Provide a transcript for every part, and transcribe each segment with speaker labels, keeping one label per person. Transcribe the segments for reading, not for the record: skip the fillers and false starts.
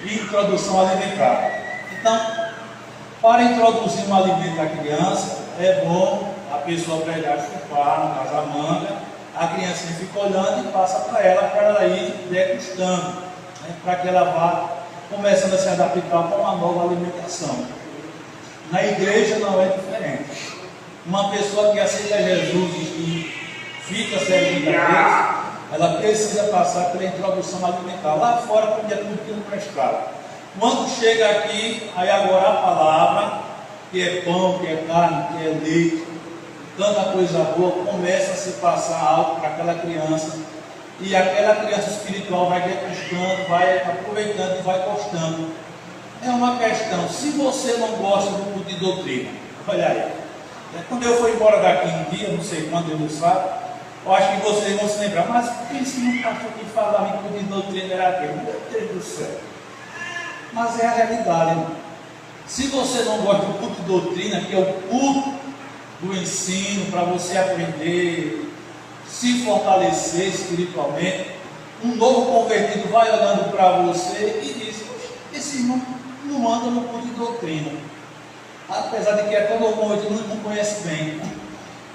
Speaker 1: introdução alimentar. Então, para introduzir um alimento à criança, é bom a pessoa pegar, chupar, no caso a manga, a criancinha fica olhando e passa para ela ir degustando, né, para que ela vá começando a se adaptar com uma nova alimentação. Na igreja não é diferente. Uma pessoa que aceita Jesus e fica servindo a Deus, ela precisa passar pela introdução alimentar. Lá fora, quando é tudo que não prestado. Quando chega aqui, aí agora a palavra, que é pão, que é carne, que é leite, tanta coisa boa, começa a se passar algo para aquela criança, e aquela criança espiritual vai degustando, vai aproveitando e vai gostando. É uma questão, se você não gosta do culto de doutrina, olha aí, quando eu fui embora daqui um dia, não sei quando, eu não sabe, eu acho que vocês vão se lembrar, mas pense no pastor que falava em culto de doutrina era aquele, meu Deus do céu. Mas é a realidade, irmão. Se você não gosta do culto de doutrina, que é o culto do ensino, para você aprender, se fortalecer espiritualmente, um novo convertido vai olhando para você e diz: esse irmão não anda no culto de doutrina, apesar de que até o novo convertido não conhece bem,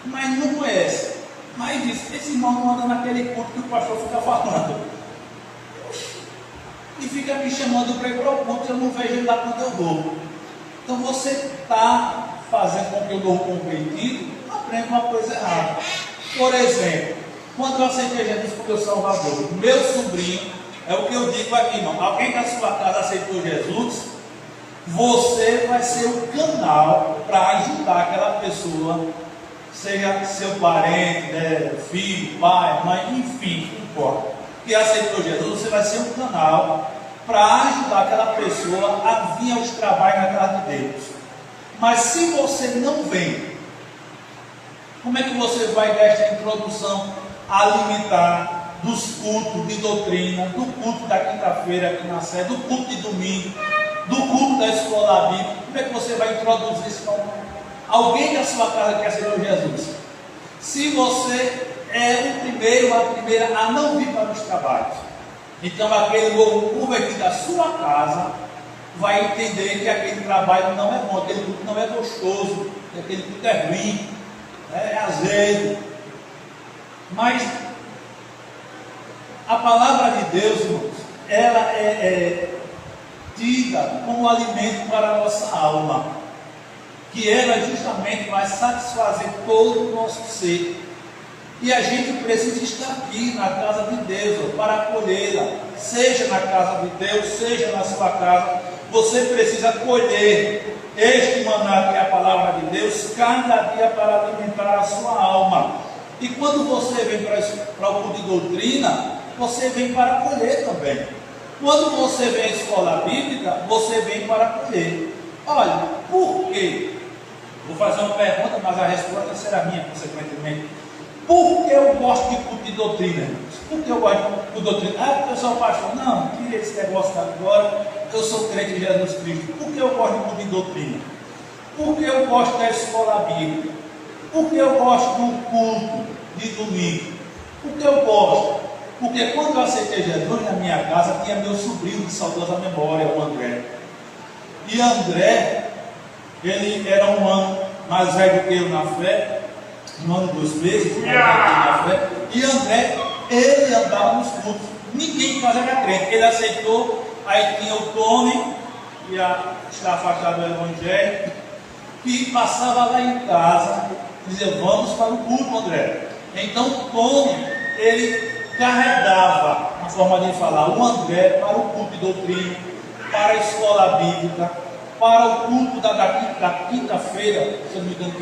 Speaker 1: mas não conhece, mas diz: esse irmão não anda naquele culto que o pastor fica falando, e fica me chamando para ir para o culto, eu não vejo ele lá quando eu vou. Então você está fazendo com que o novo convertido aprenda uma coisa errada. Por exemplo, quando eu aceitei Jesus como meu Salvador, meu sobrinho, é o que eu digo aqui, irmão, alguém da sua casa aceitou Jesus, você vai ser o canal para ajudar aquela pessoa, seja seu parente, né, filho, pai, mãe, enfim, não importa, que aceitou Jesus, você vai ser um canal para ajudar aquela pessoa a vir aos trabalhos na casa de Deus. Mas se você não vem, como é que você vai dar esta introdução alimentar dos cultos de doutrina, do culto da quinta-feira aqui na sede, do culto de domingo, do culto da escola bíblica? Como é que você vai introduzir isso com alguém da sua casa que aceitou Jesus? Se você é o primeiro, a primeira a não vir para os trabalhos, então aquele novo convertido da sua casa vai entender que aquele trabalho não é bom, aquele culto não é gostoso, aquele culto é ruim, é azedo. Mas a palavra de Deus, irmãos, ela é tida como alimento para a nossa alma, que ela justamente vai satisfazer todo o nosso ser. E a gente precisa estar aqui na casa de Deus para acolhê-la, seja na casa de Deus, seja na sua casa. Você precisa colher este maná que é a palavra de Deus cada dia para alimentar a sua alma. E quando você vem para o culto de doutrina, você vem para colher também. Quando você vem à escola bíblica, você vem para colher. Olha, por quê? Vou fazer uma pergunta, mas a resposta será minha, consequentemente. Por que eu gosto de culto de doutrina? Por que eu gosto de culto de doutrina? Ah, porque eu sou pastor. Não, tira esse negócio agora. Eu sou crente em Jesus Cristo. Por que eu gosto de culto de doutrina? Por que eu gosto da escola bíblica? Por que eu gosto do culto de domingo? Por que eu gosto? Porque quando eu aceitei Jesus na minha casa, tinha meu sobrinho de saudosa memória, o André. E André, ele era um ano mais velho que eu na fé, um ano, 2 meses, na fé. E André, ele andava nos cultos. Ninguém em casa era crente. Ele aceitou. Aí tinha o Tony, que está afastado do evangelho, que passava lá em casa e dizia: vamos para o culto, André. Então o Tony, ele carregava, a forma de falar, o André para o culto de doutrina, para a escola bíblica, para o culto da quinta-feira, se eu não me engano,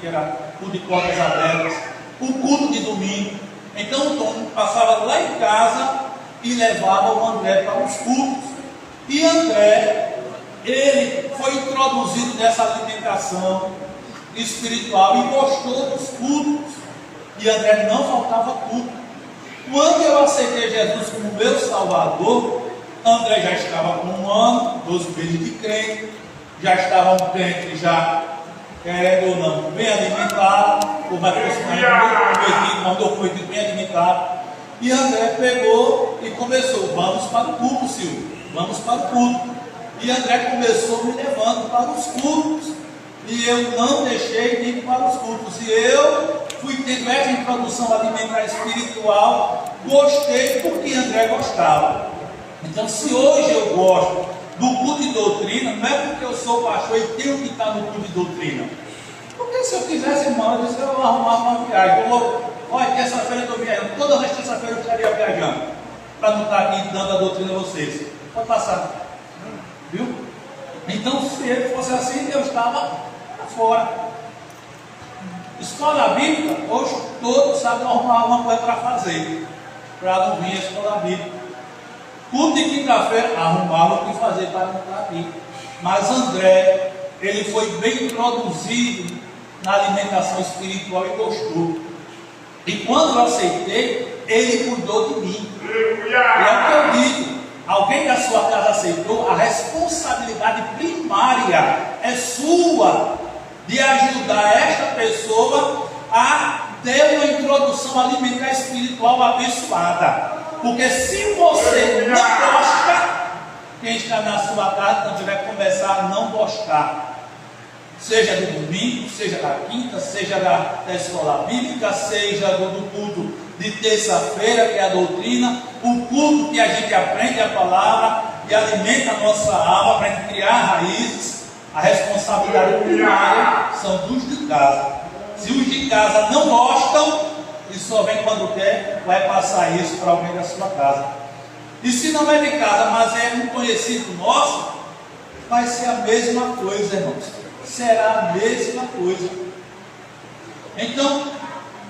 Speaker 1: que era culto de portas abertas, o culto de domingo. Então o Tom passava lá em casa e levava o André para os cultos. E André, ele foi introduzido nessa alimentação espiritual e gostou dos cultos. E André não faltava culto. Quando eu aceitei Jesus como meu Salvador, André já estava com 1 ano, 12 meses de crente, já estava um crente, já querendo ou não, bem alimentado, o Mateus mandou convertido bem alimentado. E André pegou e começou: vamos para o culto, Silvio. vamos para o culto. E André começou me levando para os cultos. E eu não deixei de ir para os cultos. E eu fui tendo essa introdução alimentar espiritual. Gostei porque André gostava. Então, se hoje eu gosto do culto de doutrina, não é porque eu sou pastor e tenho que estar no culto de doutrina. Porque se eu quisesse, irmão, eu disse, eu arrumava uma viagem. Olha, terça-feira eu estou viajando. Todas as terça-feiras eu estaria viajando. Para não estar aqui dando a doutrina a vocês. Pode passar. Viu? Então, se ele fosse assim, eu estava fora. Escola bíblica, hoje todos sabem arrumar uma coisa para fazer. Para não vir a escola bíblica. Culto de quinta-feira, arrumava o que fazer para não estar aqui. Mas André, ele foi bem introduzido na alimentação espiritual e gostou. E quando eu aceitei, ele cuidou de mim. E é o que eu digo: alguém da sua casa aceitou, a responsabilidade primária é sua de ajudar esta pessoa a ter uma introdução alimentar espiritual abençoada. Porque se você não gosta, quem está na sua casa também vai começar a não gostar. Seja do domingo, seja da quinta, seja da escola bíblica, seja do culto de terça-feira, que é a doutrina, o culto que a gente aprende a palavra e alimenta a nossa alma para a gente criar raízes. A responsabilidade primária são dos de casa. Se os de casa não gostam, e só vem quando quer, vai passar isso para alguém da sua casa. E se não é de casa, mas é um conhecido nosso, vai ser a mesma coisa, irmãos. Será a mesma coisa. Então,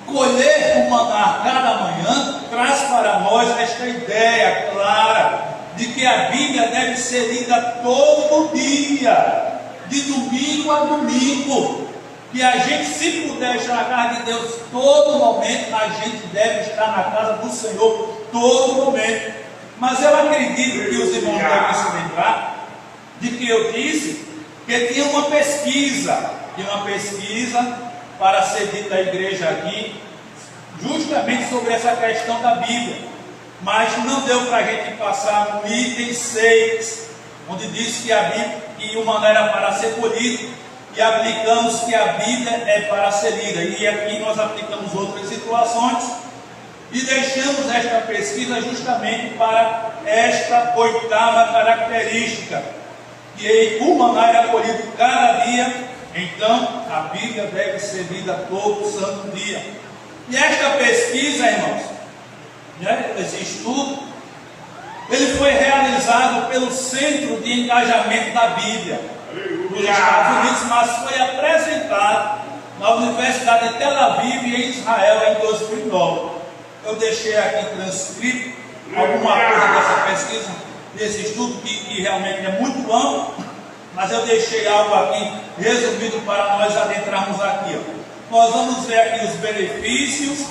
Speaker 1: colher o maná cada manhã traz para nós esta ideia clara de que a Bíblia deve ser lida todo dia, de domingo a domingo. Que a gente, se puder chegar de Deus todo momento, a gente deve estar na casa do Senhor todo momento. Mas eu acredito que os irmãos devem se lembrar de que eu disse que tinha uma pesquisa para ser dita à igreja aqui, justamente sobre essa questão da Bíblia. Mas não deu para a gente passar no item 6, onde diz que a Bíblia, que o maná era para ser colhido, e aplicamos que a Bíblia é para ser lida. E aqui nós aplicamos outras situações e deixamos esta pesquisa justamente para esta 8ª característica, que o maná era colhido cada dia. Então a Bíblia deve ser lida todo santo dia. E esta pesquisa, irmãos, esse estudo, ele foi realizado pelo Centro de Engajamento da Bíblia nos Estados Unidos, mas foi apresentado na Universidade de Tel Aviv, em Israel, em 2009. Eu deixei aqui transcrito alguma coisa dessa pesquisa, desse estudo, que realmente é muito amplo, mas eu deixei algo aqui resumido para nós adentrarmos aqui. Nós vamos ver aqui os benefícios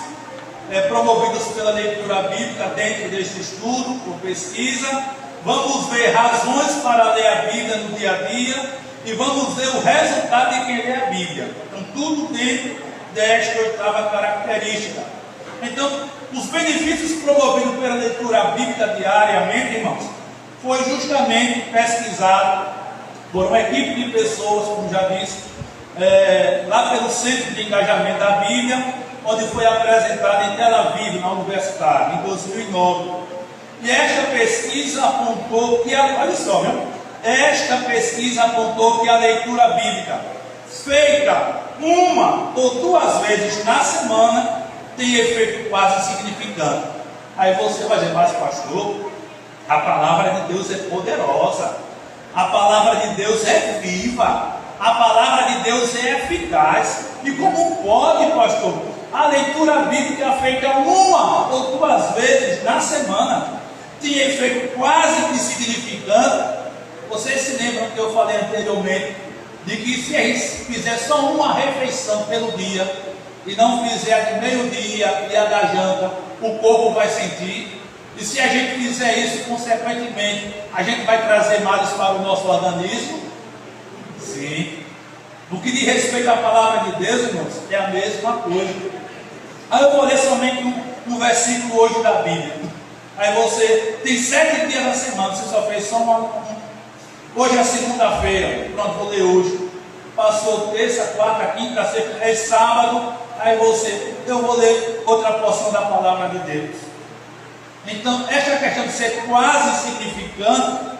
Speaker 1: promovidos pela leitura bíblica dentro deste estudo, por pesquisa. Vamos ver razões para ler a Bíblia no dia a dia e vamos ver o resultado de quem lê a Bíblia. Então, tudo dentro desta 8ª característica. Então, os benefícios promovidos pela leitura bíblica diariamente, irmãos, foi justamente pesquisado por uma equipe de pessoas, como já disse, lá pelo Centro de Engajamento da Bíblia, onde foi apresentado em Tel Aviv, na Universidade, em 2009. E esta pesquisa apontou que, olha só, esta pesquisa apontou que a leitura bíblica, feita uma ou duas vezes na semana, tem efeito quase insignificante. Aí você vai dizer, mas pastor, a palavra de Deus é poderosa, a palavra de Deus é viva, a palavra de Deus é eficaz. E como pode, pastor, a leitura bíblica feita uma ou duas vezes na semana tem efeito quase insignificante? Vocês se lembram que eu falei anteriormente de que se a gente fizer só uma refeição pelo dia e não fizer de meio-dia e a da janta, o corpo vai sentir. E se a gente fizer isso, consequentemente, a gente vai trazer males para o nosso organismo? Sim. No que diz respeito à palavra de Deus, irmãos, é a mesma coisa. Aí eu vou ler somente um versículo hoje da Bíblia. Aí você tem 7 dias na semana, você só fez só uma. Hoje é segunda-feira, pronto, vou ler hoje. Passou terça, quarta, quinta, sexta, é sábado. Aí eu vou ler outra porção da palavra de Deus. Então, esta questão de ser quase significante,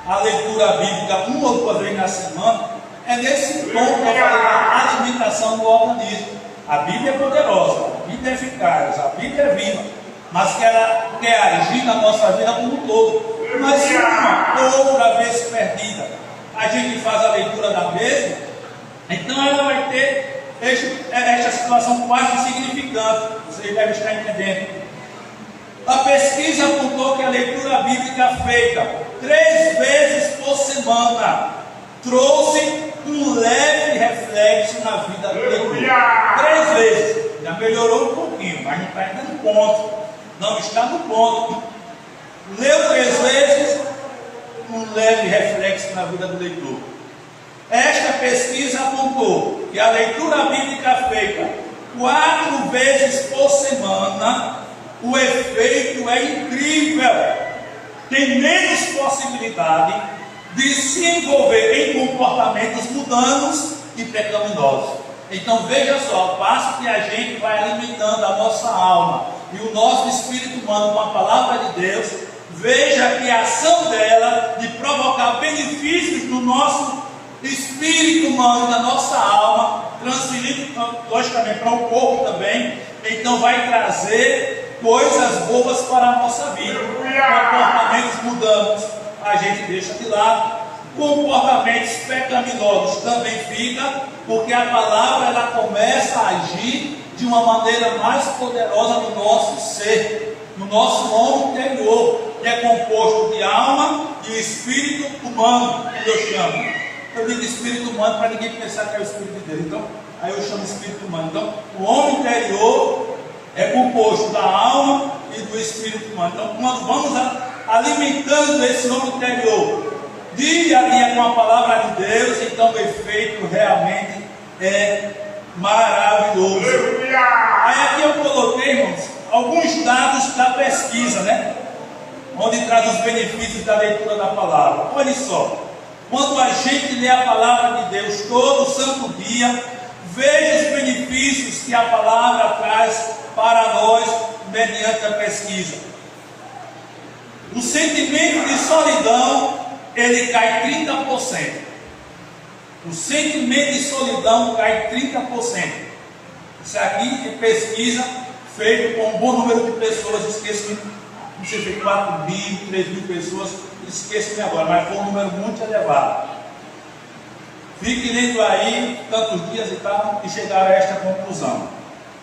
Speaker 1: a leitura bíblica uma ou duas vezes na semana, é nesse ponto que eu falei da alimentação do organismo. A Bíblia é poderosa, a Bíblia é eficaz, a Bíblia é viva, mas que ela quer agir na nossa vida como um todo. Mas se uma outra vez perdida, a gente faz a leitura da mesma, então ela vai ter esta situação quase significante. Vocês devem estar entendendo. A pesquisa apontou que a leitura bíblica feita 3 vezes por semana trouxe um leve reflexo na vida do leitor. 3 vezes, já melhorou um pouquinho, mas não está ainda no ponto. Não está no ponto. Leu 3 vezes, um leve reflexo na vida do leitor. Esta pesquisa apontou que a leitura bíblica feita 4 vezes por semana, o efeito é incrível. Tem menos possibilidade de se envolver em comportamentos mundanos e pecaminosos. Então veja só, ao passo que a gente vai alimentando a nossa alma e o nosso espírito humano com a palavra de Deus, veja que a ação dela de provocar benefícios no nosso espírito humano, na nossa alma, transferindo logicamente para o corpo também, então vai trazer coisas boas para a nossa vida. Comportamentos mudanos a gente deixa de lado, comportamentos pecaminosos também fica, porque a palavra ela começa a agir de uma maneira mais poderosa no nosso ser, no nosso homem interior, que é composto de alma e espírito humano, que eu chamo. Eu digo espírito humano para ninguém pensar que é o espírito de Deus, então aí eu chamo espírito humano. Então o homem interior é composto da alma e do espírito humano. Então, quando vamos alimentando esse homem interior dia a dia com a palavra de Deus, então o efeito realmente é maravilhoso. Aí aqui eu coloquei, irmãos, alguns dados da pesquisa, né? Onde traz os benefícios da leitura da palavra. Olha só, quando a gente lê a palavra de Deus todo santo dia, veja os benefícios que a palavra traz para nós mediante a pesquisa. O sentimento de solidão, ele cai 30%. O sentimento de solidão cai 30%. Isso aqui é pesquisa feita com um bom número de pessoas. Esqueço, não sei se 4 mil, 3 mil pessoas, esqueço-me agora, mas foi um número muito elevado. Fique lendo aí tantos dias e tal, e chegar a esta conclusão.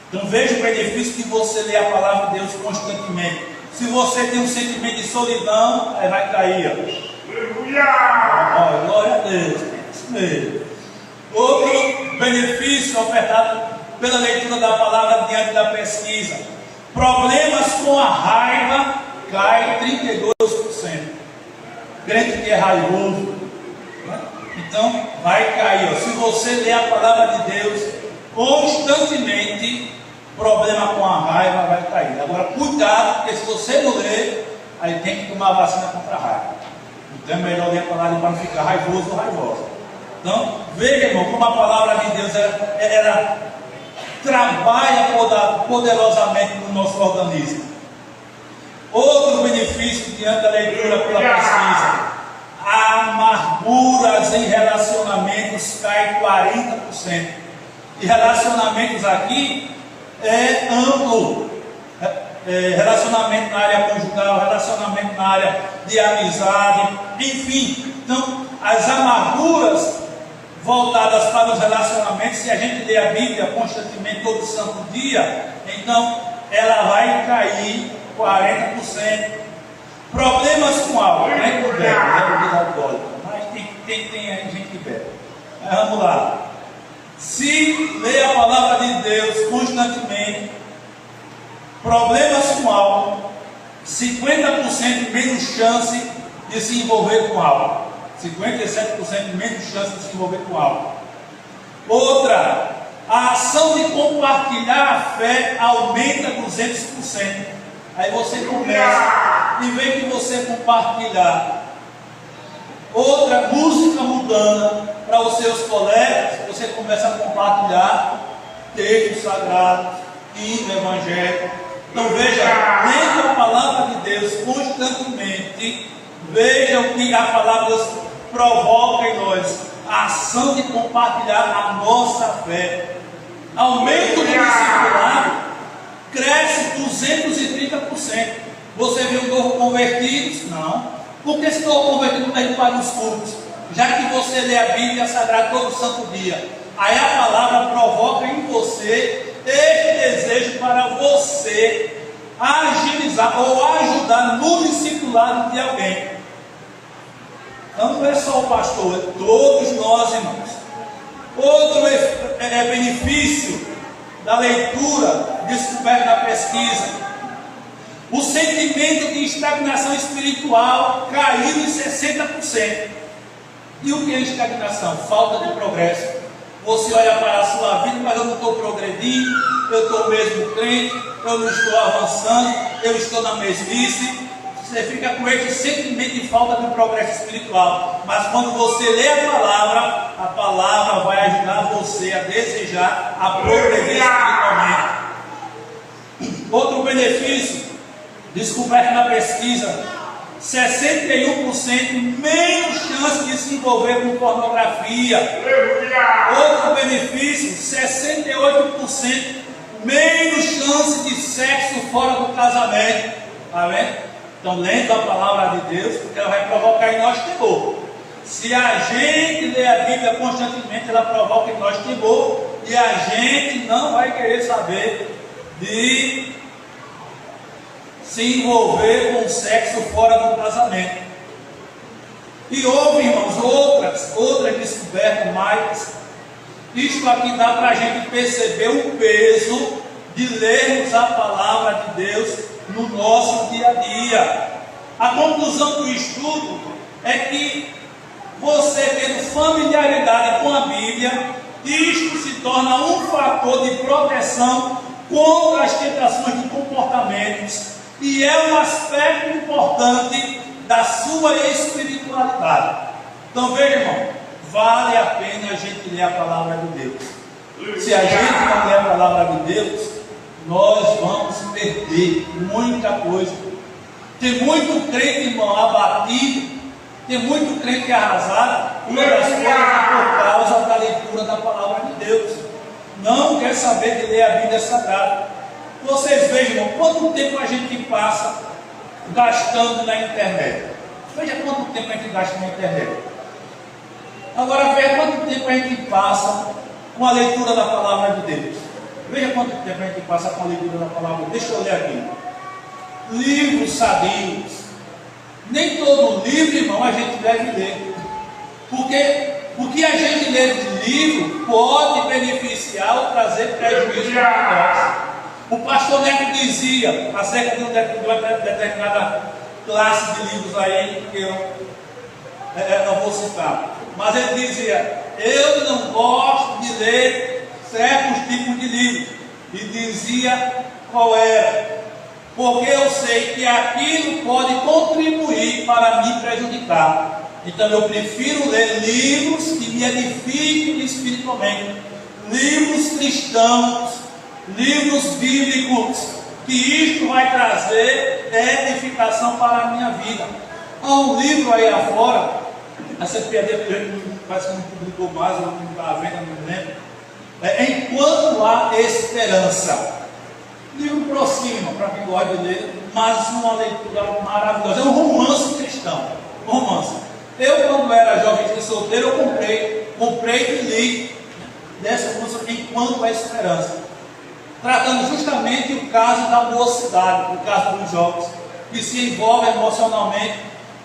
Speaker 1: Então veja o benefício de você ler a palavra de Deus constantemente. Se você tem um sentimento de solidão, aí vai cair. Aleluia! Glória a Deus. Isso mesmo. Outro benefício ofertado pela leitura da palavra diante da pesquisa: problemas com a raiva cai 32%. Crente que é raivoso, né? Então vai cair. Se você ler a palavra de Deus constantemente, problema com a raiva vai cair. Agora cuidado, porque se você não ler, aí tem que tomar vacina contra a raiva. Então é melhor ler a palavra para não ficar raivoso ou raivosa. Então veja, irmão, como a palavra de Deus ela trabalha poderosamente no nosso organismo. Outro benefício diante da leitura pela pesquisa: amarguras em relacionamentos cai 40%. E relacionamentos aqui é amplo. Relacionamento na área conjugal, relacionamento na área de amizade, enfim. Então, as amarguras voltadas para os relacionamentos, se a gente lê a Bíblia constantemente, todo santo dia, então ela vai cair 40%. Problemas com álcool, né? Com bebe, bebida alcoólica, mas tem gente que bebe. Mas vamos lá. Se lê a palavra de Deus constantemente, problemas com álcool, 50% menos chance de se envolver com álcool. 57% menos chance de se envolver com álcool. Outra, a ação de compartilhar a fé aumenta 200%. Aí você começa, em vez de você compartilhar outra música mundana para os seus colegas, você começa a compartilhar textos sagrados, hino evangélico. Então veja, lendo a palavra de Deus constantemente, veja o que a palavra de Deus provoca em nós, a ação de compartilhar a nossa fé. Aumento do discipulado cresce 230%. Você viu novo convertidos? Não. Por que se novo convertido não está indo para os cultos? Já que você lê a Bíblia Sagrada todo santo dia, aí a palavra provoca em você este desejo para você agilizar ou ajudar no discipulado de alguém. Então não é só o pastor, é todos nós, irmãos. Outro benefício da leitura descoberto na pesquisa: o sentimento de estagnação espiritual caiu em 60%. E o que é estagnação? Falta de progresso. Você olha para a sua vida, mas eu não estou progredindo, eu estou mesmo crente, eu não estou avançando, eu estou na mesmice. Você fica com esse sentimento de falta de progresso espiritual. Mas quando você lê a palavra vai ajudar você a desejar, a progredir espiritualmente. Outro benefício descoberto na pesquisa: 61% menos chance de se envolver com pornografia. Outro benefício: 68% menos chance de sexo fora do casamento. Está vendo? Então, lendo a palavra de Deus, porque ela vai provocar em nós temor. Se a gente lê a Bíblia constantemente, ela provoca em nós temor, e a gente não vai querer saber de se envolver com sexo fora do casamento. E houve, irmãos, outras descobertas mais. Isto aqui dá para a gente perceber o peso de lermos a palavra de Deus no nosso dia a dia. A conclusão do estudo é que você tendo familiaridade com a Bíblia, isto se torna um fator de proteção contra as tentações de comportamentos e é um aspecto importante da sua espiritualidade. Então veja, irmão, vale a pena a gente ler a palavra de Deus. Se a gente não ler a palavra de Deus, nós vamos perder muita coisa. Tem muito crente, irmão, abatido, tem muito crente arrasado, uma das coisas por causa da leitura da palavra de Deus. Não quer saber de ler a Bíblia Sagrada. Vocês vejam, irmão, quanto tempo a gente passa gastando na internet. Veja quanto tempo a gente gasta na internet. Agora veja quanto tempo a gente passa com a leitura da palavra de Deus. Veja quanto tempo a gente passa com a leitura da palavra. Deixa eu ler aqui. Livros sadios. Nem todo livro, irmão, a gente deve ler. Porque o que a gente lê de livro pode beneficiar ou trazer prejuízo para nós. O pastor Neco dizia, acerca de uma determinada classe de livros aí, que eu não vou citar. Mas ele dizia: eu não gosto de ler certos tipos de livros. E dizia qual era. Porque eu sei que aquilo pode contribuir para me prejudicar. Então eu prefiro ler livros que me edifiquem espiritualmente. Livros cristãos, livros bíblicos, que isto vai trazer edificação para a minha vida. Há um livro aí afora, a CPAD parece que não publicou mais, ou não está à venda, não me lembro. Enquanto há esperança. Livro próximo, para quem gosta de ler, mas uma leitura maravilhosa. É um romance cristão. Um romance. Eu, quando era jovem e solteiro, eu comprei e li dessa música Enquanto há Esperança, tratando justamente o caso da mocidade, o caso dos jovens, que se envolvem emocionalmente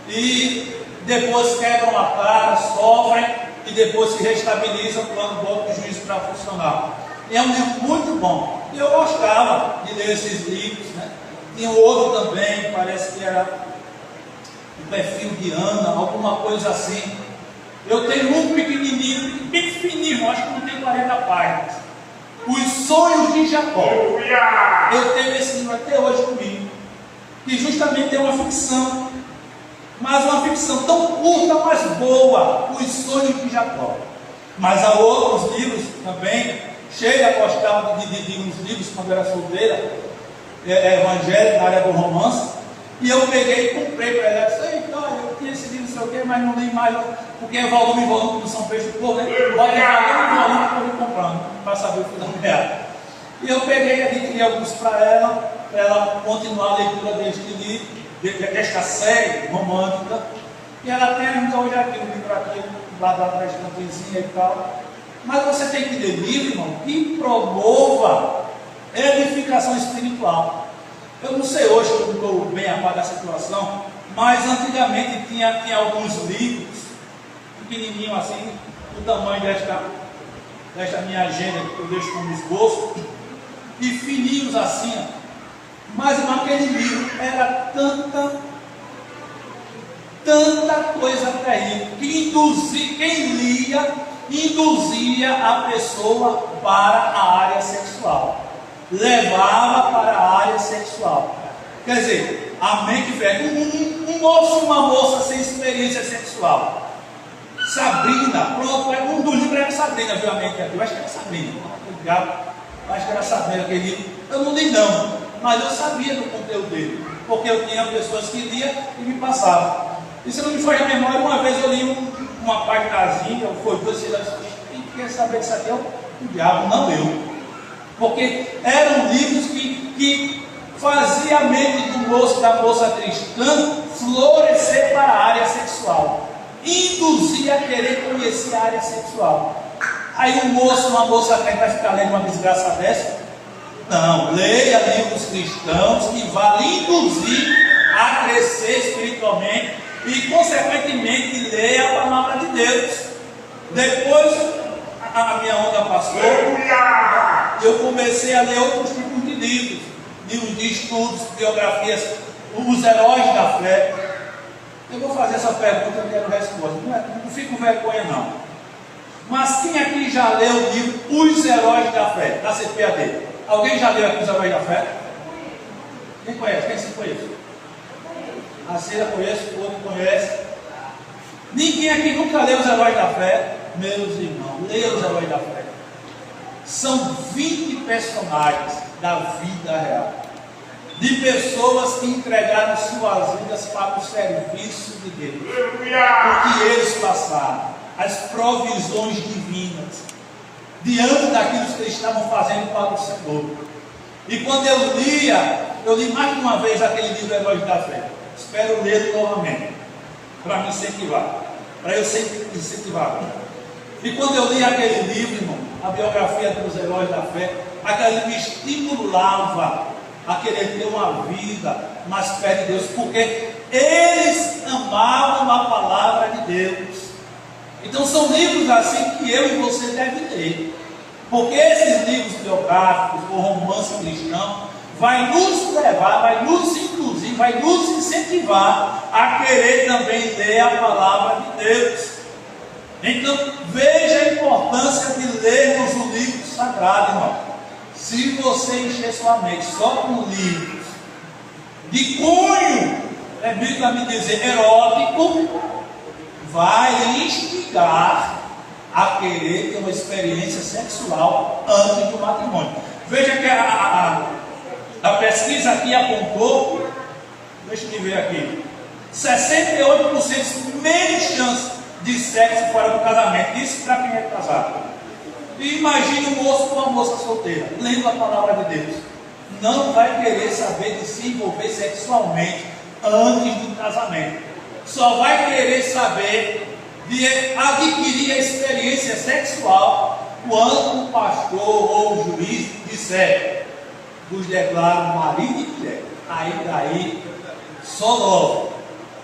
Speaker 1: e depois quebram a cara, sofrem e depois se restabilizam quando botam o juízo para funcionar. E é um livro muito bom. E eu gostava de ler esses livros, né? Tinha outro também, parece que era o perfil de Ana, alguma coisa assim. Eu tenho um pequenininho, bem fininho, acho que não tem 40 páginas. Os Sonhos de Jacó. Eu tenho esse livro até hoje comigo. que justamente é uma ficção, mas uma ficção tão curta, mas boa, Os Sonhos de Jacó. Mas há outros livros também, Sheila gostava de uns livros quando era solteira, evangélico, na área do romance, e eu peguei e comprei para ela. Eu disse: então, eu tinha esse livro, não sei o quê, mas não li mais, porque é volume em volume do São Peixe do Povo, né? Bota volume em volume que eu vou comprando, para saber o que dá real. E eu peguei e adquiri alguns para ela continuar a leitura deste livro, desta série romântica. E ela tem ainda hoje aqui, um livro aqui, lá da estantezinha e tal. Mas você tem que ler livro, irmão, que promova edificação espiritual. Eu não sei hoje, eu não estou bem a par da situação, mas antigamente tinha alguns livros, pequenininho assim, do tamanho desta minha agenda que eu deixo como esboço, e fininhos assim, ó. Mas naquele livro era tanta coisa terrível, que quem lia induzia a pessoa para a área sexual, levava para a área sexual. Quer dizer, a mente velha, um moço e uma moça sem experiência sexual. Sabrina, pronto, um dos livros era Sabrina, viu a mente aqui? Eu acho que era Sabrina, acho que era Sabrina aquele livro. Eu não li não, mas eu sabia do conteúdo dele, porque eu tinha pessoas que liam e me passavam. E se não me foge a memória, uma vez eu li uma páginazinha, foi duas, quem quer saber disso aqui? O diabo, não eu. Porque eram livros que faziam a mente do moço, da moça cristã, florescer para a área sexual, induzia a querer conhecer a área sexual. Aí um moço, uma moça crente vai ficar lendo uma desgraça dessa? Não, leia livros cristãos que vão lhe induzir a crescer espiritualmente e, consequentemente, leia a palavra de Deus. Depois, a minha onda passou, eu comecei a ler outros tipos de livros de estudos, biografias, os heróis da fé. Eu vou fazer essa pergunta, eu quero resposta. Não fico com vergonha, não. Mas quem aqui já leu o livro Os Heróis da Fé, da CPAD? Alguém já leu aqui Os Heróis da Fé? Quem conhece? Quem se conhece? A Cira conhece, o outro conhece. Ninguém aqui nunca leu Os Heróis da Fé? Meus irmãos, leia Os Heróis da Fé. São 20 personagens da vida real, de pessoas que entregaram suas vidas para o serviço de Deus, porque eles passaram as provisões divinas diante daquilo que eles estavam fazendo para o Senhor. E quando eu li mais de uma vez aquele livro Heróis da Fé. Espero ler novamente, para me incentivar, para eu sempre incentivar. E quando eu li aquele livro, irmão, a biografia dos heróis da fé, aquele livro me estimulava a querer ter uma vida mais perto de Deus, porque eles amavam a palavra de Deus. Então são livros assim que eu e você devem ler, porque esses livros biográficos ou romance cristão vai nos levar, vai nos induzir, vai nos incentivar a querer também ler a palavra de Deus. Então veja a importância de lermos o livro sagrado, irmão. Se você encher sua mente só com livros de cunho, biblicamente dizer, erótico, vai instigar a querer ter uma experiência sexual antes do matrimônio. Veja que a pesquisa aqui apontou, deixa eu ver aqui, 68% menos chance de sexo fora do casamento. Isso para quem é casado. E imagine um moço com uma moça solteira, lendo a palavra de Deus. Não vai querer saber de se envolver sexualmente antes do casamento. Só vai querer saber de adquirir a experiência sexual quando o pastor ou o juiz disser: vos declaro marido e mulher. Aí daí, só love.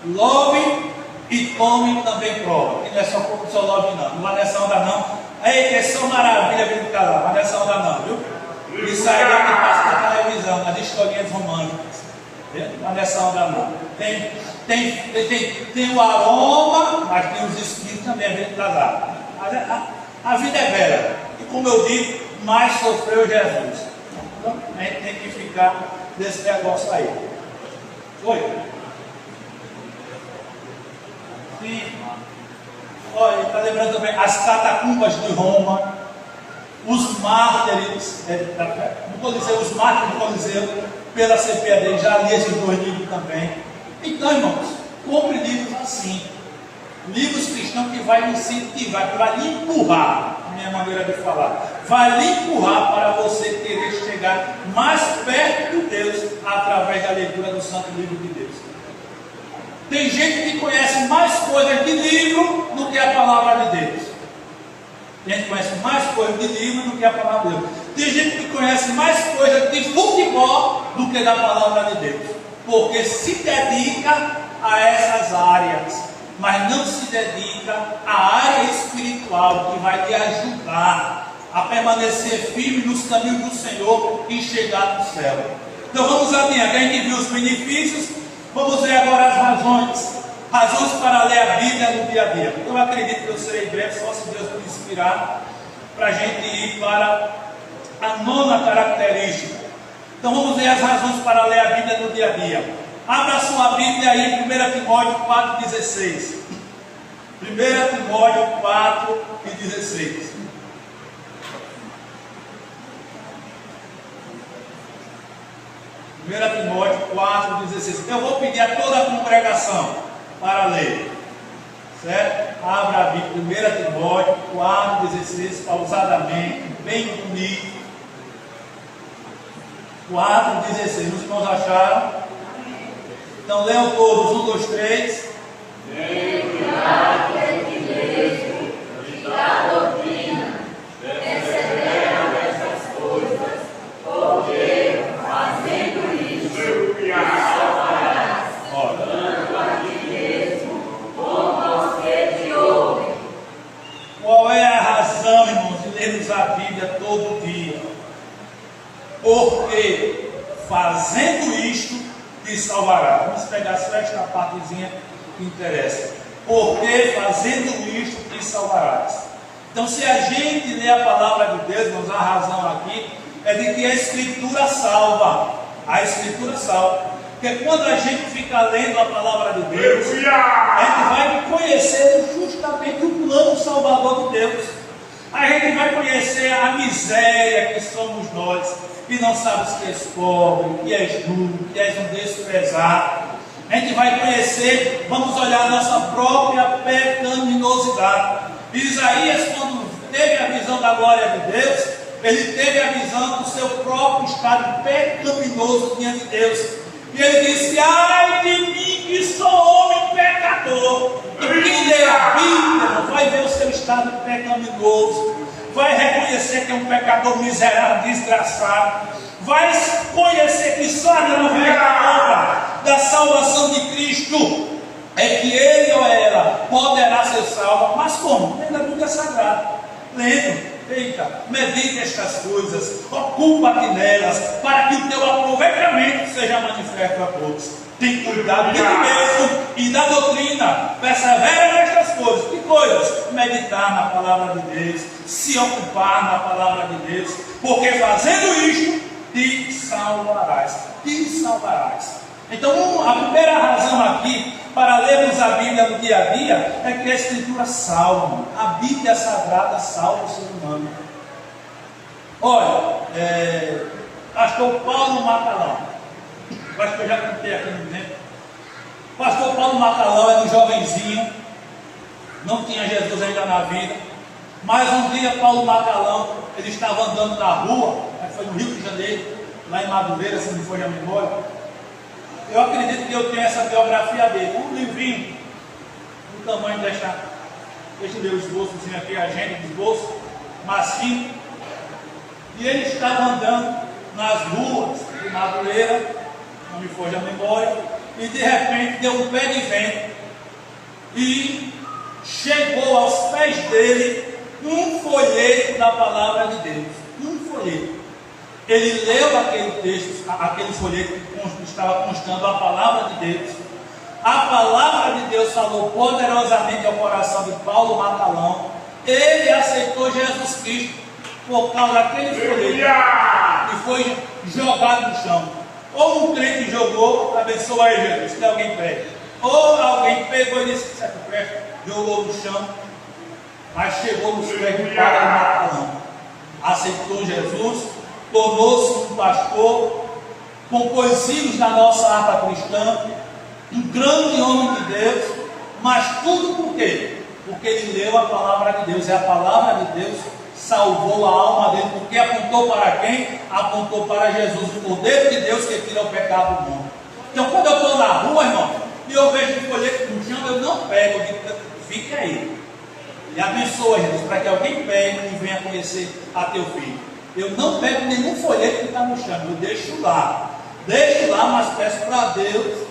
Speaker 1: Love e tome também prova. E não é só love não. Não vai nessa onda não. Ei, é só maravilha vir do casal. Não vai nessa onda não, viu? Isso aí é o que passa na televisão, nas historinhas românticas. Não vai nessa onda não. Tem o aroma, mas tem os espíritos também a ver do casal. A vida é bela. E como eu digo, mais sofreu Jesus. Então a gente tem que ficar desse negócio aí. Oi? Sim. Olha, está lembrando também as catacumbas de Roma, os mártires, no Coliseu, os mártires do Coliseu, pela CPAD, já li esses 2 livros também. Então, irmãos, compre livros assim, livros cristãos que vai lhe incentivar, que vai lhe empurrar, minha maneira de falar, vai lhe empurrar para você querer chegar mais perto de Deus através da leitura do Santo Livro de Deus. Tem gente que conhece mais coisas de livro do que a palavra de Deus. Tem gente que conhece mais coisas de livro do que a palavra de Deus. Tem gente que conhece mais coisas de futebol do que da palavra de Deus. Porque se dedica a essas áreas, mas não se dedica à área espiritual que vai lhe ajudar a permanecer firme nos caminhos do Senhor e chegar no céu. Então vamos adiante. A gente viu os benefícios. Vamos ver agora as razões para ler a Bíblia no dia a dia. Eu acredito que eu serei breve, só se Deus me inspirar, para a gente ir para a 9ª característica. Então vamos ver as razões para ler a Bíblia no dia a dia. Abra sua Bíblia aí em 1 Timóteo 4,16. 1 Timóteo 4,16. 1 Timóteo 4,16. Eu vou pedir a toda a congregação para ler. Certo? Abra a Bíblia, 1 Timóteo 4,16, pausadamente, bem bonito. 4,16. Os irmãos acharam? Então leiam todos. 1, 2, 3. Qual é a razão, irmãos, de lermos a Bíblia todo dia? Porque fazendo isto te salvará. Vamos pegar só esta partezinha que interessa. Porque fazendo isto te salvarás. Então, se a gente lê a palavra de Deus, irmãos, a razão aqui é de que a Escritura salva. A Escritura salva. Porque quando a gente fica lendo a palavra de Deus, a gente vai conhecer justamente o plano salvador de Deus. A gente vai conhecer a miséria que somos nós, que não sabes que és pobre, que és nu, que és um desprezado. A gente vai conhecer, vamos olhar a nossa própria pecaminosidade. Isaías, quando teve a visão da glória de Deus, ele teve a visão do seu próprio estado pecaminoso diante de Deus. E ele disse: ai de mim que sou homem pecador. E quem lê a Bíblia vai ver o seu estado pecaminoso, vai reconhecer que é um pecador miserável, desgraçado, vai conhecer que só através da obra da salvação de Cristo é que ele ou ela poderá ser salvo. Mas como? Lendo a Bíblia Sagrada, lendo. Eita, medite estas coisas, ocupa-te nelas, para que o teu aproveitamento seja manifesto a todos. Tem cuidado de ti mesmo e da doutrina, persevera nestas coisas. Que coisas? Meditar na palavra de Deus, se ocupar na palavra de Deus, porque fazendo isto, te salvarás. Te salvarás. Então, a primeira razão aqui para lermos a Bíblia no dia a dia é que a Escritura salva. A Bíblia Sagrada salva o ser humano. Olha, pastor Paulo Macalão, acho que eu já contei aqui no tempo. Pastor Paulo Macalão era um jovenzinho, não tinha Jesus ainda na vida, mas um dia Paulo Macalão, ele estava andando na rua, foi no Rio de Janeiro, lá em Madureira, se não for a memória. Eu acredito que eu tenho essa biografia dele, um livrinho do tamanho deixa eu ler o esboçozinho aqui, a agenda do esboço, massinho. E ele estava andando nas ruas de Madureira, não me foge a memória, e de repente deu um pé de vento e chegou aos pés dele um folheto da palavra de Deus. Um folheto. Ele leu aquele texto, aquele folheto que estava constando a palavra de Deus. A palavra de Deus falou poderosamente ao coração de Paulo Macalão. Ele aceitou Jesus Cristo por causa daquele folheto que foi jogado no chão. Ou um crente jogou, abençoa aí, Jesus, que alguém pega. Ou alguém pegou e disse, certo presta, jogou no chão, mas chegou nos pés do Pai do Natalão. Aceitou Jesus, tornou-se um pastor, compôs hinos na nossa harpa cristã, um grande homem de Deus, mas tudo por quê? Porque ele leu a palavra de Deus, e a palavra de Deus salvou a alma dele, porque apontou para quem? Apontou para Jesus, o poder de Deus que tira o pecado do mundo. Então, quando eu estou na rua, irmão, e eu vejo um folheto no chão, eu não pego, eu digo, fica aí. E abençoa, Jesus, para que alguém pegue e venha conhecer a teu filho. Eu não pego nenhum folheto que está no chão, eu deixo lá, mas peço para Deus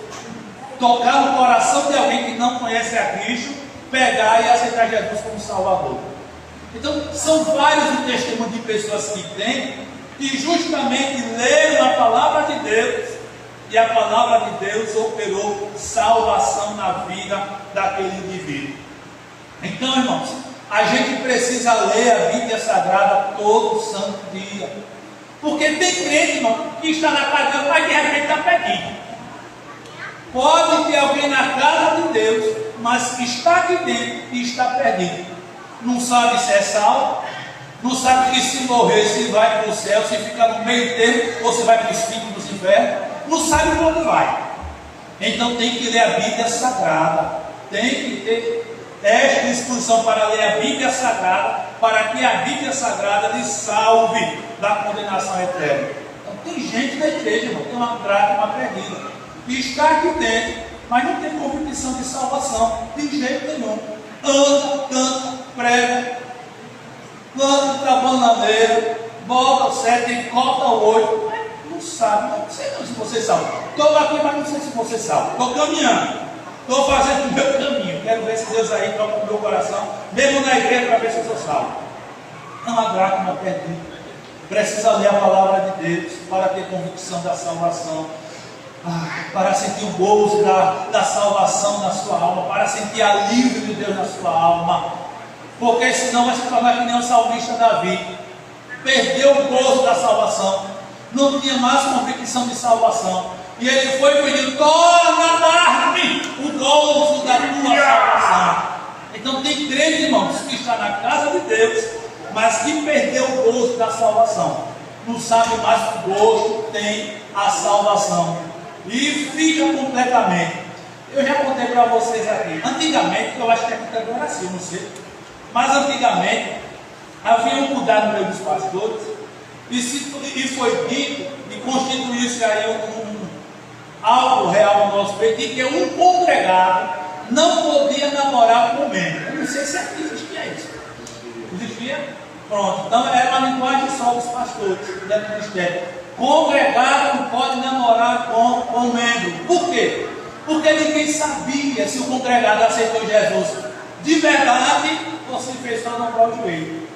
Speaker 1: tocar no coração de alguém que não conhece a Cristo, pegar e aceitar Jesus como Salvador. Então, são vários os testemunhos de pessoas que têm, que justamente leram a palavra de Deus, e a palavra de Deus operou salvação na vida daquele indivíduo. Então, irmãos, a gente precisa ler a Bíblia Sagrada todo santo dia. Porque tem crente, irmão, que está na casa de Deus, mas de repente está perdido. Pode ter alguém na casa de Deus, mas que está aqui dentro e está perdido. Não sabe se é salvo, não sabe que se morrer, se vai para o céu, se fica no meio termo, ou se vai para os fins dos infernos, não sabe para onde vai. Então tem que ler a Bíblia Sagrada, tem que ter esta disposição para ler a Bíblia Sagrada, para que a Bíblia Sagrada lhe salve da condenação eterna. Então tem gente da igreja, irmão, tem uma dracma perdida, que está aqui dentro, mas não tem convicção de salvação, de jeito nenhum. Anda, canta, prega, planta, trabalhadeira, bota o 7, corta o 8, não sabe, não sei não se você sabe. Estou aqui, mas não sei se você sabe. Estou caminhando, estou fazendo o meu caminho. Quero ver se Deus aí toca no meu coração, mesmo na igreja, para ver se eu sou salvo. É uma dracma perdida. Precisa ler a palavra de Deus para ter convicção da salvação. Para sentir o gozo da salvação na sua alma, para sentir alívio de Deus na sua alma, porque senão vai se tornar que nem o salmista Davi, perdeu o gozo da salvação, não tinha mais convicção de salvação, e ele foi pedindo, torna-me o gozo da tua salvação. Então tem crente, irmãos, que está na casa de Deus, mas que perdeu o gozo da salvação, não sabe mais que o gozo tem a salvação, e fica completamente. Eu já contei para vocês aqui, antigamente, eu acho que aqui também era assim, não sei, mas antigamente havia um cuidado no meio dos pastores, e foi dito, e constituiu-se aí algo real no nosso meio, de que um congregado não podia namorar com um membro. Eu não sei se aqui existia isso. Existia? Pronto, então era uma linguagem só dos pastores, dentro do ministério. Congregado não pode namorar com um membro. Por quê? Porque ninguém sabia se o congregado aceitou Jesus de verdade ou se fez só dobrar o joelho.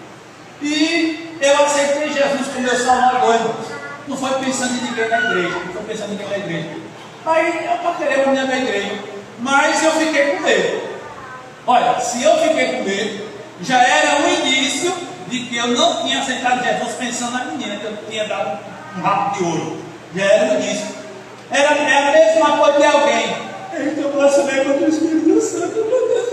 Speaker 1: E eu aceitei Jesus como meu Salvador, irmãos. Não foi pensando em ninguém na igreja, não foi pensando em ninguém na igreja. Aí eu para querer uma menina da igreja, mas eu fiquei com medo. Olha, se eu fiquei com medo, já era um indício de que eu não tinha aceitado Jesus pensando na menina, que eu tinha dado um rabo de ouro. Já era um indício. Era a mesma coisa de alguém. Eu blasfemei contra o Espírito Santo, meu Deus.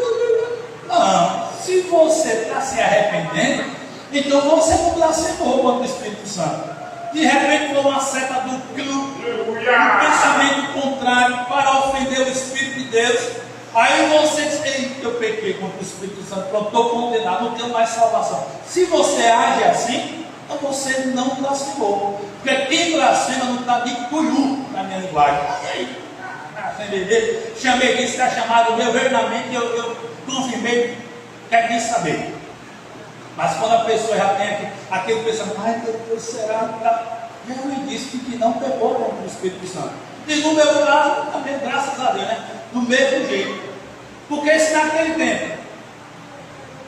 Speaker 1: Não, se você está se arrependendo, então você não blasfemou contra o Espírito Santo. De repente foi uma seta do cão, um pensamento contrário para ofender o Espírito de Deus. Aí você diz, ei, eu pequei contra o Espírito Santo, pronto, estou condenado, não tenho mais salvação. Se você age assim, então você não blasfemou. Porque quem blasfema não está de cuiú na minha linguagem. E aí? Chamei quem está chamado, meu veio na mente, eu confirmei, quer nem saber. Mas quando a pessoa já tem aquele pensamento, ai meu Deus, será? Já é um indício de que não pegou contra o Espírito Santo. E no meu caso, também, graças a Deus, né? Do mesmo jeito. Porque se naquele tempo,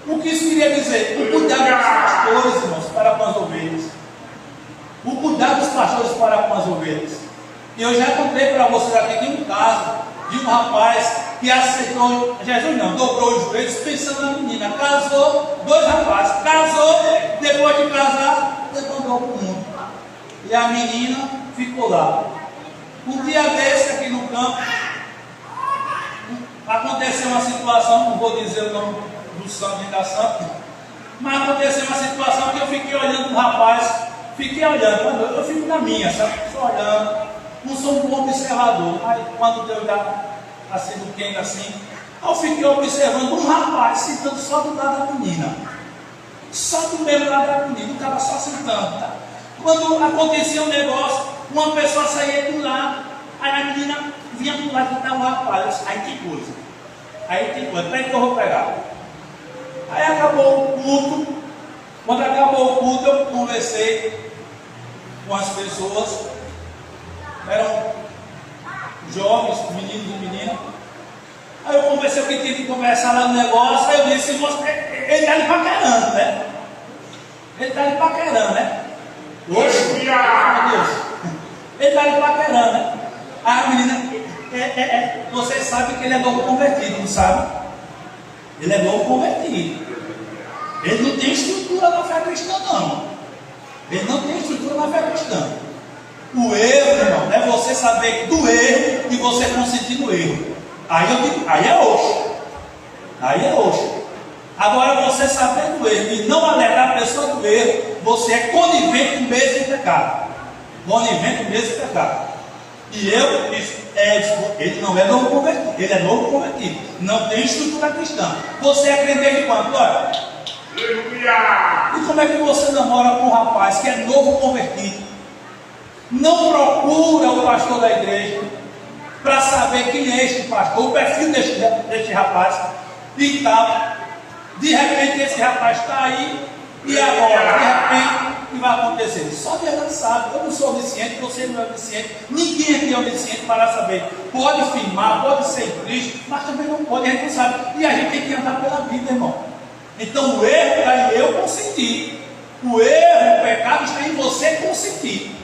Speaker 1: o que isso queria dizer? O cuidado dos pastores, irmãos, para com as ovelhas. O cuidado dos pastores para com as ovelhas. E eu já contei para vocês aqui de um caso de um rapaz que aceitou Jesus, não, dobrou os joelhos pensando na menina. Casou, dois rapazes, casou, depois de casar, levantou para o mundo. E a menina ficou lá. Um dia desse aqui no campo, aconteceu uma situação, não vou dizer o nome do santo e da santa, mas aconteceu uma situação que eu fiquei olhando o rapaz, eu fico na minha, sabe? Só olhando, não sou um bom observador, mas quando Deus dá assim do quem assim, eu fiquei observando um rapaz sentando só do lado da menina, só do mesmo lado da menina, o cara só sentando, tá? Quando acontecia um negócio, uma pessoa saía do lado, aí a menina vinha do lado que estava o rapaz, aí tem coisa, peraí que eu vou pegar. Aí acabou o culto, quando acabou o culto eu conversei com as pessoas, eram jovens, meninos e meninas, aí eu conversei o que tinha que conversar lá no negócio, aí eu disse, ele está lhe paquerando, né? Ele está lhe paquerando, né? Oxe, meu Deus, ele está lhe paquerando, né? Aí a menina, você sabe que ele é novo convertido, não sabe? Ele é novo convertido. Ele não tem estrutura na fé cristã, não. Ele não tem estrutura na fé cristã. O erro, irmão, é você saber do erro e você consentir no erro. Aí eu digo, aí é oxo. Aí é oxo. Agora você saber do erro e não alertar a pessoa do erro, você é conivente no mesmo pecado. Conivente no mesmo pecado. E eu disse, ele não é novo convertido, ele é novo convertido, não tem estrutura cristã. Você é crente desde quando? Olha. E como é que você namora com um rapaz que é novo convertido? Não procura o pastor da igreja para saber quem é este pastor, o perfil deste rapaz e tal. De repente esse rapaz está aí e agora, de repente, o que vai acontecer? Só Deus sabe. Eu não sou onisciente, você não é onisciente, ninguém aqui é onisciente para saber. Pode firmar, pode ser Cristo, mas também não pode, a gente não sabe. E a gente tem que andar pela vida, irmão. Então o erro está em eu consentir. O erro, o pecado está em você consentir.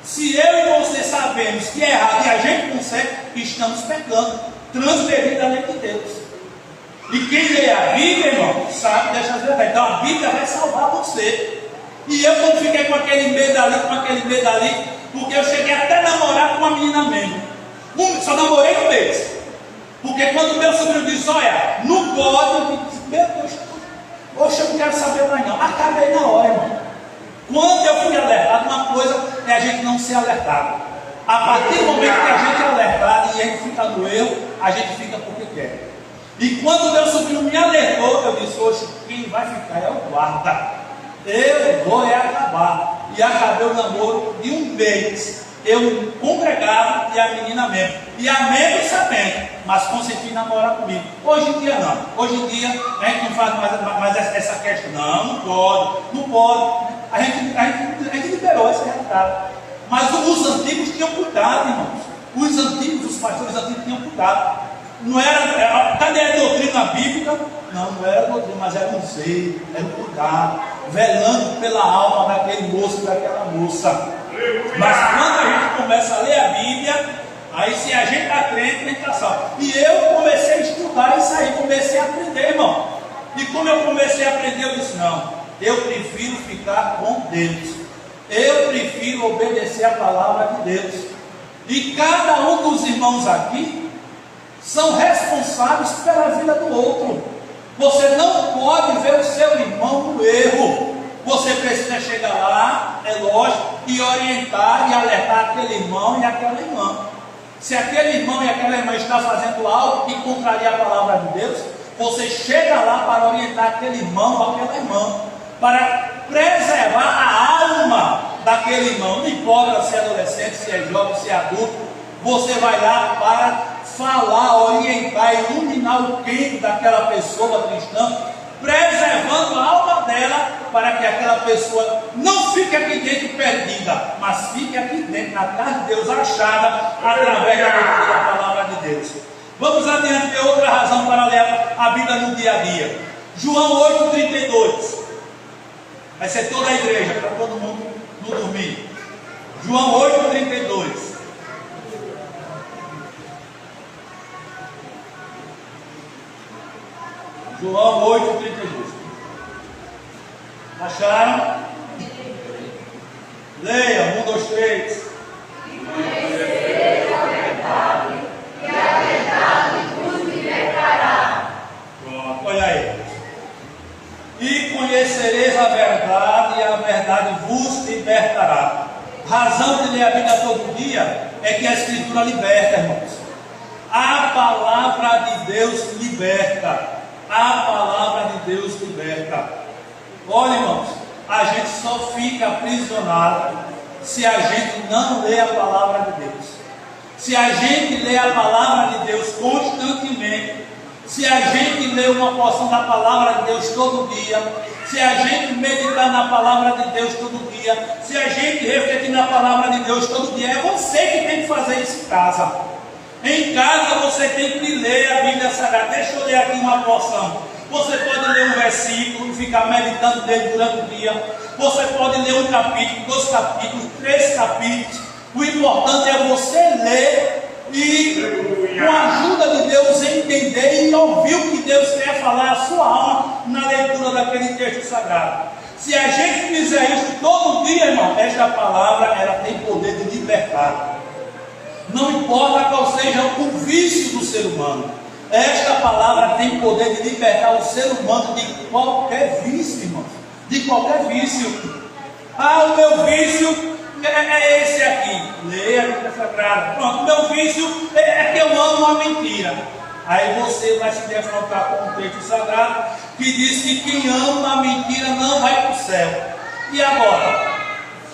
Speaker 1: Se eu e você sabemos que é errado e a gente consente, estamos pecando, transgredindo a lei de Deus. E quem lê a Bíblia, irmão, sabe dessas verdades. Então a Bíblia vai salvar você. E eu quando fiquei com aquele medo ali, porque eu cheguei até a namorar com uma menina mesmo. Só namorei um mês. Porque quando meu sobrinho disse, olha, não pode, eu disse, meu Deus, hoje eu não quero saber mais não. Acabei na hora, irmão. Quando eu fui alertado, uma coisa é a gente não ser alertado. A partir do momento que a gente é alertado e a gente fica no erro, a gente fica porque quer. E quando meu sobrinho me alertou, eu disse, hoje quem vai ficar é o guarda. Eu vou acabar. E acabei o namoro de um mês. Eu congregava e a menina mesmo. E a mesmo sabendo, mas consenti namorar comigo. Hoje em dia não. Hoje em dia a gente não faz mais essa questão. Não pode. A gente liberou essa realidade. Mas os antigos tinham cuidado, irmãos. Os pastores antigos tinham cuidado. Não era, cadê a doutrina bíblica? Não era doutrina, mas era um zelo, era um cuidado, velando pela alma daquele moço e daquela moça. Mas quando a gente começa a ler a Bíblia, aí se a gente está crente, a gente está salvo. E eu comecei a estudar isso aí, comecei a aprender, irmão. E como eu comecei a aprender, eu disse, não, eu prefiro ficar com Deus. Eu prefiro obedecer a palavra de Deus. E cada um dos irmãos aqui são responsáveis pela vida do outro. Você não pode ver o seu irmão no erro. Você precisa chegar lá, é lógico, e orientar e alertar aquele irmão e aquela irmã. Se aquele irmão e aquela irmã está fazendo algo que contraria a palavra de Deus, você chega lá para orientar aquele irmão ou aquela irmã, para preservar a alma daquele irmão. Não importa se é adolescente, se é jovem, se é adulto, você vai lá para falar, orientar, iluminar o quem daquela pessoa cristã, preservando a alma dela, para que aquela pessoa não fique aqui dentro perdida, mas fique aqui dentro, na casa de Deus, achada, através da palavra de Deus. Vamos adiante, tem outra razão para ler a Bíblia no dia a dia. João 8,32. Vai ser toda a igreja, para todo mundo não dormir. João 8,32. João 8,32. Acharam? Leia, 1, 2, 3. E conhecereis a verdade, e a verdade vos libertará. Razão de ler a Bíblia todo dia é que a Escritura liberta, irmãos. A palavra de Deus liberta. A palavra de Deus liberta. Olha, irmãos, a gente só fica aprisionado se a gente não lê a palavra de Deus. Se a gente lê a palavra de Deus constantemente, se a gente lê uma porção da palavra de Deus todo dia, se a gente meditar na palavra de Deus todo dia, se a gente refletir na palavra de Deus todo dia, é você que tem que fazer isso em casa. Em casa você tem que ler a Bíblia Sagrada. Deixa eu ler aqui uma porção. Você pode ler um versículo e ficar meditando nele durante o dia. Você pode ler um capítulo, 2 capítulos, 3 capítulos. O importante é você ler e, com a ajuda de Deus, entender e ouvir o que Deus quer falar à sua alma na leitura daquele texto sagrado. Se a gente fizer isso todo dia, irmão, esta palavra ela tem poder de libertar. Não importa qual seja o vício do ser humano, esta palavra tem poder de libertar o ser humano de qualquer vício, irmão. De qualquer vício. Ah, o meu vício é esse aqui. Leia a Bíblia Sagrada. Pronto, o meu vício é que eu amo a mentira. Aí você vai se defrontar com um texto sagrado que diz que quem ama a mentira não vai para o céu. E agora?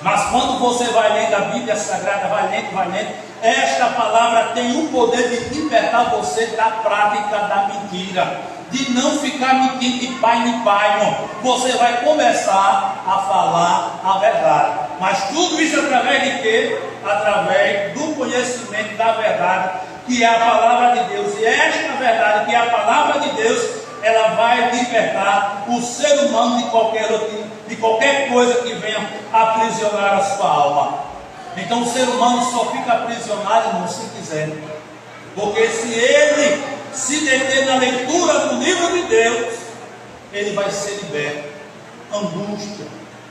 Speaker 1: Mas quando você vai lendo a Bíblia Sagrada, vai lendo, esta palavra tem o poder de libertar você da prática da mentira, de não ficar mentindo de pai em pai, irmão. Você vai começar a falar a verdade. Mas tudo isso através de quê? Através do conhecimento da verdade, que é a palavra de Deus. E esta verdade, que é a palavra de Deus, ela vai libertar o ser humano de qualquer coisa que venha aprisionar a sua alma. Então o ser humano só fica aprisionado, irmão, se quiser. Porque se ele se deter na leitura do livro de Deus, ele vai ser liberto. Angústia,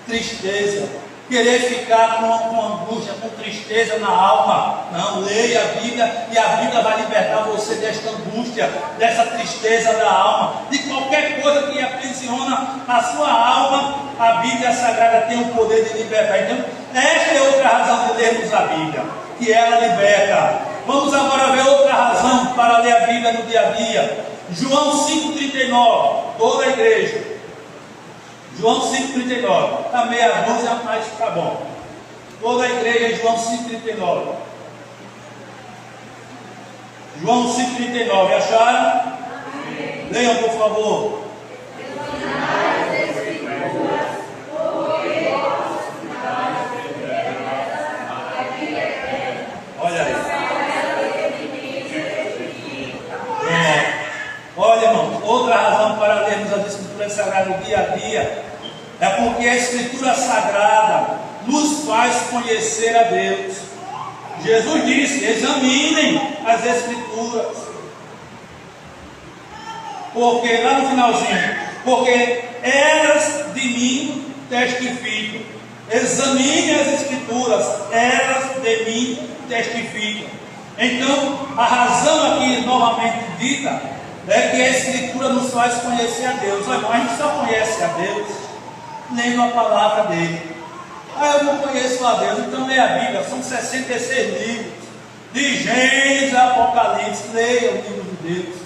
Speaker 1: tristeza, querer ficar com angústia, com tristeza na alma. Não, leia a Bíblia e a Bíblia vai libertar você desta angústia, dessa tristeza da alma, de qualquer coisa que aprisiona a sua alma. A Bíblia Sagrada tem o poder de libertar. Então, esta é outra razão de lermos a Bíblia, que ela liberta. Vamos agora ver outra razão para ler a Bíblia no dia a dia. João 5,39, toda a igreja. João 5,39, está meia dúzia, mas está bom. Toda a igreja, João 5,39. João 5,39, acharam? Leiam, por favor. Olha aí. Olha, irmão, outra razão para lermos as Escrituras Sagradas no dia a dia é porque a Escritura Sagrada nos faz conhecer a Deus. Jesus disse: examinem as Escrituras. Porque, lá no finalzinho, porque elas de mim testificam. Examine as Escrituras, elas de mim testificam. Então, a razão aqui novamente dita é que a Escritura nos faz conhecer a Deus. Olha, a gente só conhece a Deus lendo a palavra dele. Ah, eu não conheço a Deus, então leia a Bíblia. São 66 livros, de Gênesis a Apocalipse. Leia o livro de Deus,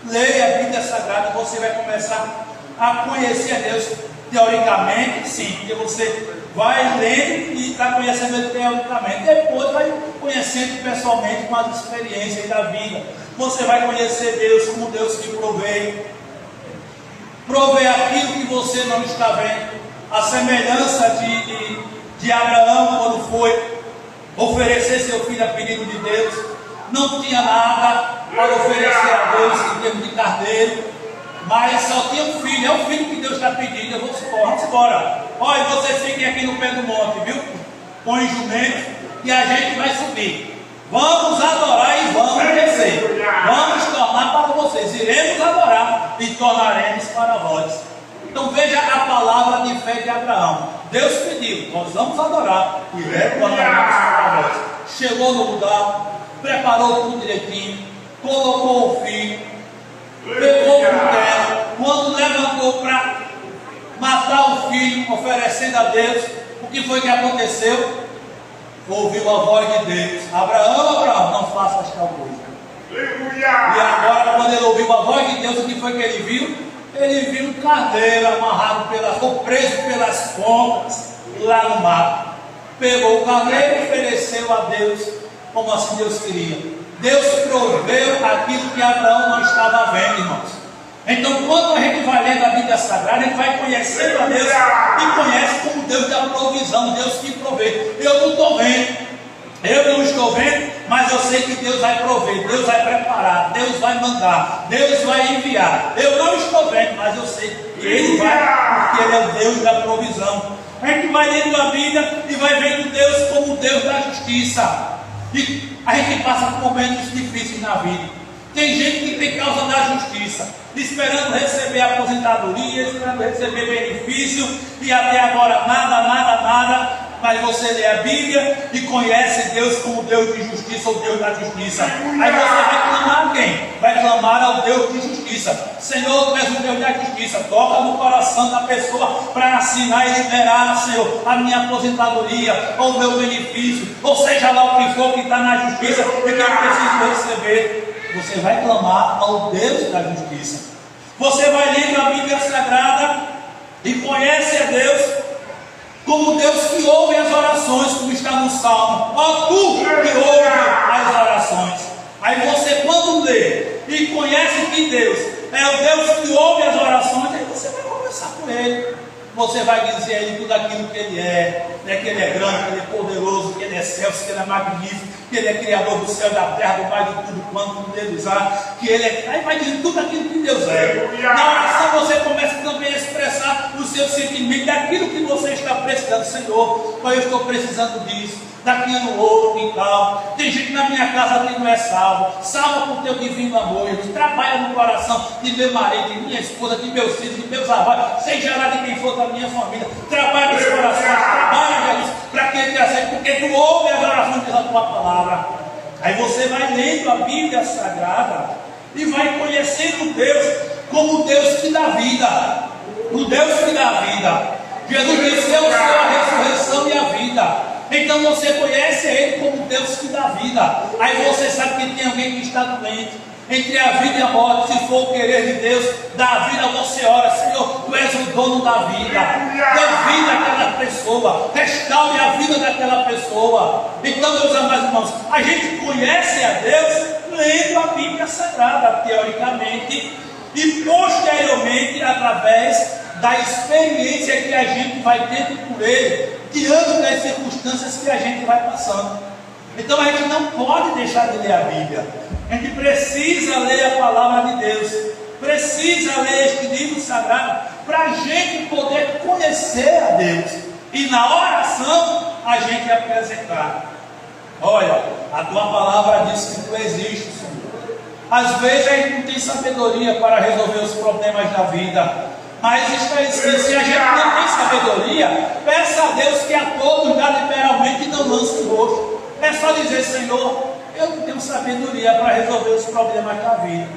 Speaker 1: leia a Bíblia Sagrada, e você vai começar a conhecer a Deus. Teoricamente, sim, porque você vai lendo e está conhecendo ele teoricamente. Depois vai conhecendo pessoalmente com as experiências da vida. Você vai conhecer Deus como Deus que provê aquilo que você não está vendo. A semelhança de Abraão, quando foi oferecer seu filho a pedido de Deus, não tinha nada para oferecer a Deus em termos de carneiro, mas só tinha um filho. É o filho que Deus está pedindo. Eu vou vamos embora. Olha, vocês fiquem aqui no pé do monte, viu? Põe jumento e a gente vai subir. Vamos adorar e vamos descer. Vamos tornar para vocês. Iremos adorar e tornaremos para vós. Então veja a palavra de fé de Abraão. Deus pediu, nós vamos adorar e retornaremos para vós. Chegou no lugar, preparou tudo direitinho, colocou o filho, pegou o terra. Quando levantou para matar o filho, oferecendo a Deus. O que foi que aconteceu? Ouviu a voz de Deus: Abraão, não faças tal coisa. E agora, quando ele ouviu a voz de Deus, o que foi que ele viu? Ele viu um carneiro amarrado ou preso pelas pontas lá no mato. Pegou o carneiro e ofereceu a Deus, como assim Deus queria. Deus proveu aquilo que Abraão não estava vendo, irmãos. Então, quando a gente vai lendo a Bíblia Sagrada, a gente vai conhecendo a Deus e conhece como Deus da provisão, Deus que provê. Eu não estou vendo, eu não estou vendo, mas eu sei que Deus vai prover, Deus vai preparar, Deus vai mandar, Deus vai enviar. Eu não estou vendo, mas eu sei que Ele vai, porque Ele é o Deus da provisão. A gente vai lendo a Bíblia e vai vendo Deus como o Deus da justiça. E a gente passa por momentos difíceis na vida. Tem gente que tem causa da justiça, esperando receber aposentadoria, esperando receber benefício, e até agora nada. Mas você lê a Bíblia e conhece Deus como Deus de justiça, ou Deus da justiça. Aí você vai clamar a quem? Vai clamar ao Deus de justiça. Senhor, tu és o Deus da justiça. Toca no coração da pessoa para assinar e liberar, Senhor, a minha aposentadoria, ou o meu benefício, ou seja lá o que for que está na justiça e que eu preciso receber. Você vai clamar ao Deus da justiça. Você vai lendo a Bíblia Sagrada e conhece a Deus como Deus que ouve as orações, como está no Salmo. Ó, tu que ouve as orações. Aí você, quando lê e conhece que Deus é o Deus que ouve as orações, aí você vai conversar com Ele. Você vai dizer a Ele tudo aquilo que Ele é, né? Que Ele é grande, que Ele é poderoso, que Ele é excelso, que Ele é magnífico, que Ele é criador do céu e da terra, do mais de tudo quanto Deus há, que Ele é. Aí vai dizer tudo aquilo que Deus é. Na oração você começa também a expressar o seu sentimento daquilo que você está precisando. Senhor, eu estou precisando disso, daquilo outro e tal. Tem gente na minha casa que não é salvo. Salva por teu divino amor. Ele trabalha no coração de meu marido, de minha esposa, de meus filhos, de meus avós, seja lá de quem for da minha família. Trabalha nesse coração, trabalha, Jesus, para que Ele te aceite, porque tu ouve as orações da tua palavra. Aí você vai lendo a Bíblia Sagrada e vai conhecendo Deus como o Deus que dá vida. O Deus que dá vida. Jesus disse: eu sou a ressurreição e a vida. Então você conhece Ele como Deus que dá vida. Aí você sabe que tem alguém que está doente. Entre a vida e a morte, se for o querer de Deus, dá vida, você ora: Senhor, tu és o dono da vida. Dê vida àquela pessoa, restaure a vida daquela pessoa. Então, meus amados irmãos, a gente conhece a Deus lendo a Bíblia Sagrada, teoricamente, e posteriormente através da experiência que a gente vai tendo por Ele, diante das circunstâncias que a gente vai passando. Então a gente não pode deixar de ler a Bíblia. A gente precisa ler a palavra de Deus, precisa ler este livro sagrado, para a gente poder conhecer a Deus e na oração a gente apresentar: olha, a tua palavra diz que tu existes, Senhor. Às vezes a gente não tem sabedoria para resolver os problemas da vida, mas está escrito: se a gente não tem sabedoria, peça a Deus que a todos dá liberalmente e não lance o rosto. É só dizer: Senhor, eu não tenho sabedoria para resolver os problemas da vida.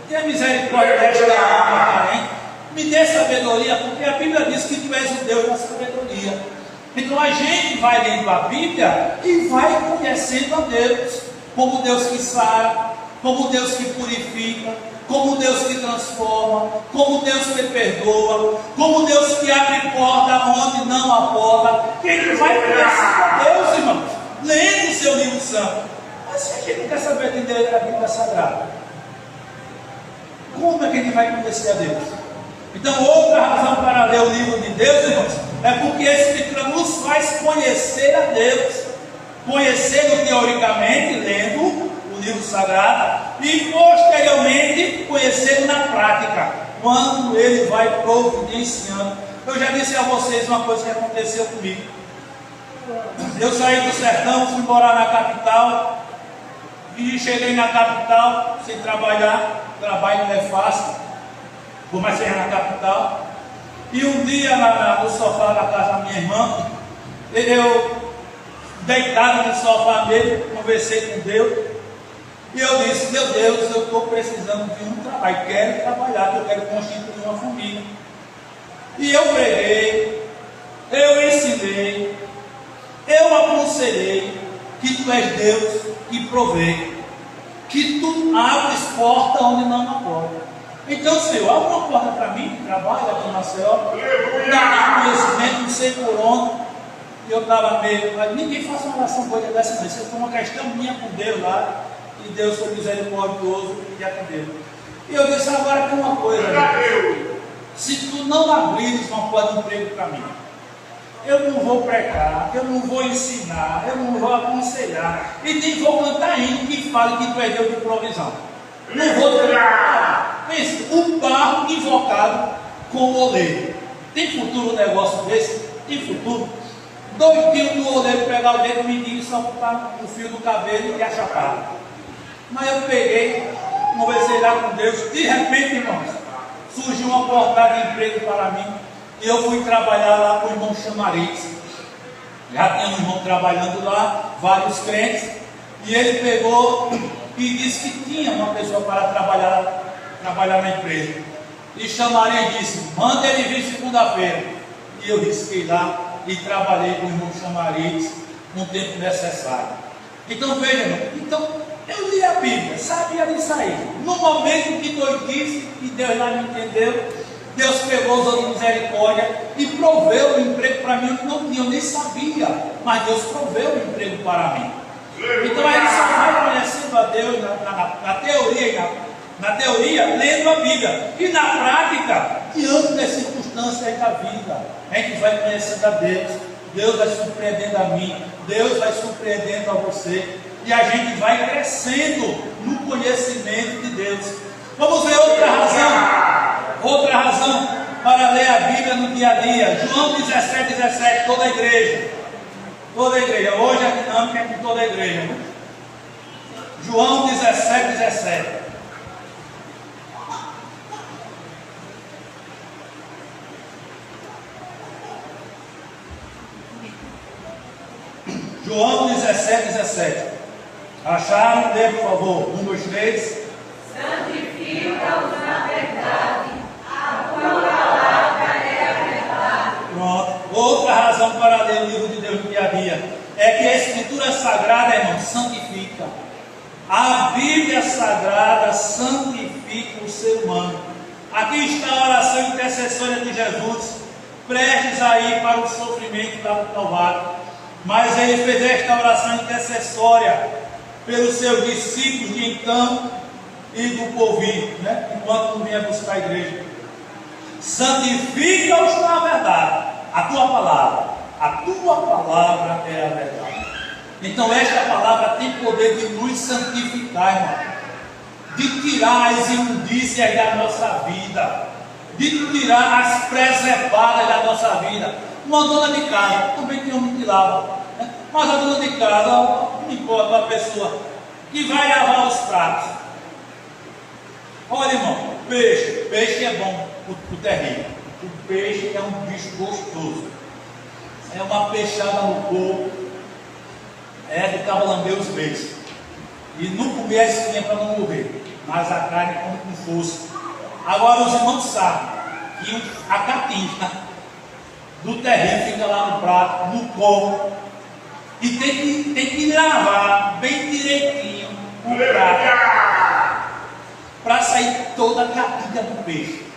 Speaker 1: Tenha misericórdia desta alma carente. Me dê sabedoria, porque a Bíblia diz que tu és o Deus da sabedoria. Então a gente vai lendo a Bíblia e vai conhecendo a Deus como Deus que sara, como Deus que purifica, como Deus que transforma, como Deus que perdoa, como Deus que abre porta onde não há porta. Quem vai conhecendo a Deus, irmãos, lendo o seu livro santo. Mas se a gente não quer saber de ler a Bíblia Sagrada, como é que a gente vai conhecer a Deus? Então, outra razão para ler o livro de Deus, irmãos, é porque a Escritura nos faz conhecer a Deus. Conhecendo teoricamente, lendo o livro sagrado, e posteriormente conhecendo na prática, quando Ele vai providenciando. Eu já disse a vocês uma coisa que aconteceu comigo. Eu saí do sertão, fui morar na capital, e cheguei na capital sem trabalhar. Trabalho não é fácil, por mais ser na capital. E um dia no sofá da casa da minha irmã, eu deitado no sofá dele, conversei com Deus, e eu disse: meu Deus, eu estou precisando de um trabalho, quero trabalhar, eu quero constituir uma família. E eu preguei aconselhei que tu és Deus que provê, que tu abres porta onde não há porta. Então, Senhor, abre uma porta para mim, trabalho aqui na Maceió, dá conhecimento, não sei por onde. Eu estava meio, mas ninguém faz uma oração coisa dessa, não. Isso foi uma questão minha com Deus lá, e Deus foi misericordioso e atendeu. E eu disse, agora tem uma coisa, Deus, se tu não abrires uma porta de emprego para mim, eu não vou pregar, eu não vou ensinar, eu não vou aconselhar, e nem vou cantar hino que fale que tu é Deus de provisão. Não vou pregar. Pense, o barro invocado com o oleiro. Tem futuro um negócio desse? Tem futuro? Doidinho do oleiro pegar o dedo mindinho e só botar o fio do cabelo e a chapada. Mas eu peguei, conversei lá com Deus, de repente, irmãos, surgiu uma oportunidade de emprego para mim, e eu fui trabalhar lá com o irmão Chamariz. Já tinha um irmão trabalhando lá, vários crentes, e ele pegou e disse que tinha uma pessoa para trabalhar na empresa. E Chamariz disse, manda ele vir segunda-feira. E eu risquei lá e trabalhei com o irmão Chamariz no tempo necessário. Então veja, irmão, então eu li a Bíblia, sabia disso aí. No momento que Deus disse, e Deus lá me entendeu, Deus pegou, usou de misericórdia e proveu o emprego para mim. Eu nem sabia, mas Deus proveu o emprego para mim. Então aí só vai conhecendo a Deus na teoria, lendo a Bíblia, e na prática, diante das circunstâncias da vida, a gente vai conhecendo a Deus. Deus vai surpreendendo a mim, Deus vai surpreendendo a você, e a gente vai crescendo no conhecimento de Deus. Vamos ver outra razão para ler a Bíblia no dia a dia. João 17:17, toda a igreja, hoje a dinâmica é com toda a igreja, né? João 17:17. João 17:17. Acharam? Dê, por favor. 1, 2, 3.
Speaker 2: Santifica-os na verdade, a tua palavra é a verdade.
Speaker 1: Pronto. Outra razão para ler o livro de Deus no dia a dia é que a Escritura Sagrada, irmão, santifica. A Bíblia Sagrada santifica o ser humano. Aqui está a oração intercessória de Jesus, prestes a ir para o sofrimento do Calvário. Mas ele fez esta oração intercessória pelos seus discípulos de então e do porvir, né? Enquanto não vinha buscar a igreja. Santifica-os na verdade, a tua palavra é a verdade. Então esta palavra tem poder de nos santificar, irmão, de tirar as imundícias da nossa vida, de tirar as preservadas da nossa vida. Uma dona de casa, também tem homem que lava, né? Mas a dona de casa, não importa, uma pessoa que vai lavar os pratos. Olha, irmão, peixe é bom para o terreno. O peixe é um bicho gostoso, é uma peixada no corpo, é do cabo lamber os beijos, e não comer a espinha para não morrer, mas a carne come com força. Agora os irmãos sabem que a catinha do terreno fica lá no prato, no copo, e tem que lavar bem direitinho o prato para sair toda a catinha do peixe.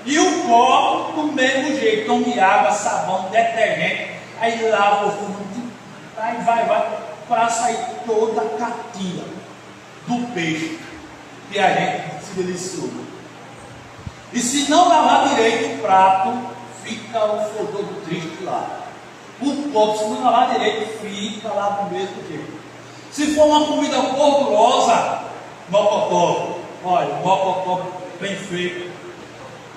Speaker 1: E o copo do mesmo jeito, tome água, sabão, detergente, aí lava o fundo, aí vai, para sair toda a catinha do peixe que a gente se deliciou. E se não lavar direito o prato, fica o fodor do triste lá. O copo, se não lavar direito, fica lá do mesmo jeito. Se for uma comida gordurosa, mocotó, olha, mocotó bem feito.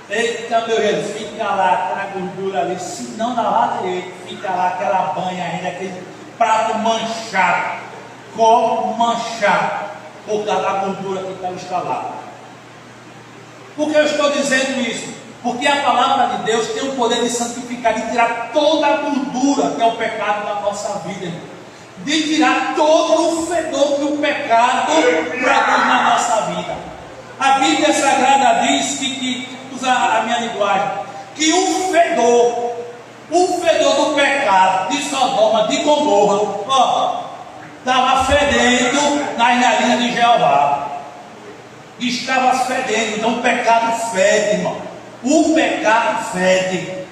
Speaker 1: Eita, meu Deus, fica lá aquela gordura ali. Se não lavar direito, fica lá aquela banha ainda, aquele prato manchado, copo manchado, por causa da gordura que está instalada. Por que eu estou dizendo isso? Porque a palavra de Deus tem o poder de santificar, de tirar toda a gordura que é o pecado da nossa vida, de tirar todo o fedor que o pecado produz na nossa vida. A Bíblia Sagrada diz que usa a minha linguagem, que o fedor O fedor do pecado de Sodoma, de Gomorra, ó, estava fedendo nas narinas de Jeová. Estava fedendo. Então o pecado fede, irmão. O pecado fede.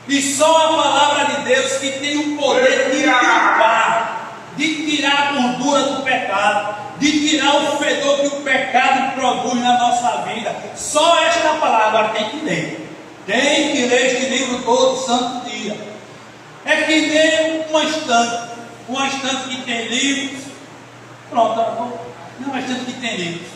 Speaker 1: E só a palavra de Deus que tem o poder de limpar, de tirar a gordura do pecado, de tirar o fedor que o pecado produz na nossa vida. Só esta palavra. Agora tem que ler. Tem que ler este livro todo santo dia. É que nem uma estante que tem livros. Pronto, não é uma estante que tem livros.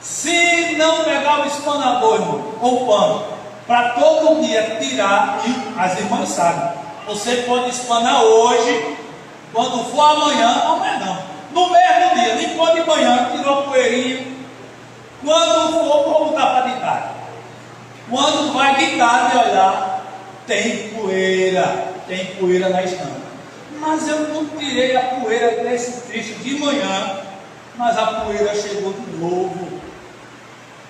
Speaker 1: Se não pegar o espanador, irmão, ou o pano, para todo dia tirar, e as irmãs sabem, você pode espanar hoje, quando for amanhã não. No mesmo dia, nem pode de manhã, tirou a poeirinha. Quando for, vou voltar para de tarde. Quando vai de tarde olhar, tem poeira na estante. Mas eu não tirei a poeira desse trecho de manhã, mas a poeira chegou de novo.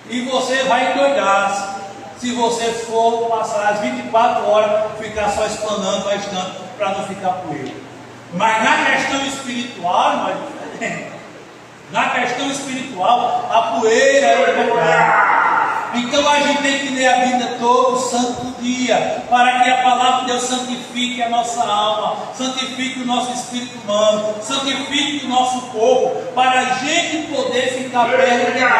Speaker 1: E você vai endoidar se você for passar as 24 horas, ficar só espanando a estante para não ficar poeira. Mas na questão espiritual, irmão, é diferente. Na questão espiritual, a poeira é o pecado. Então a gente tem que ler a Bíblia todo santo dia, para que a palavra de Deus santifique a nossa alma, santifique o nosso espírito humano, santifique o nosso corpo, para a gente poder ficar perto de Deus.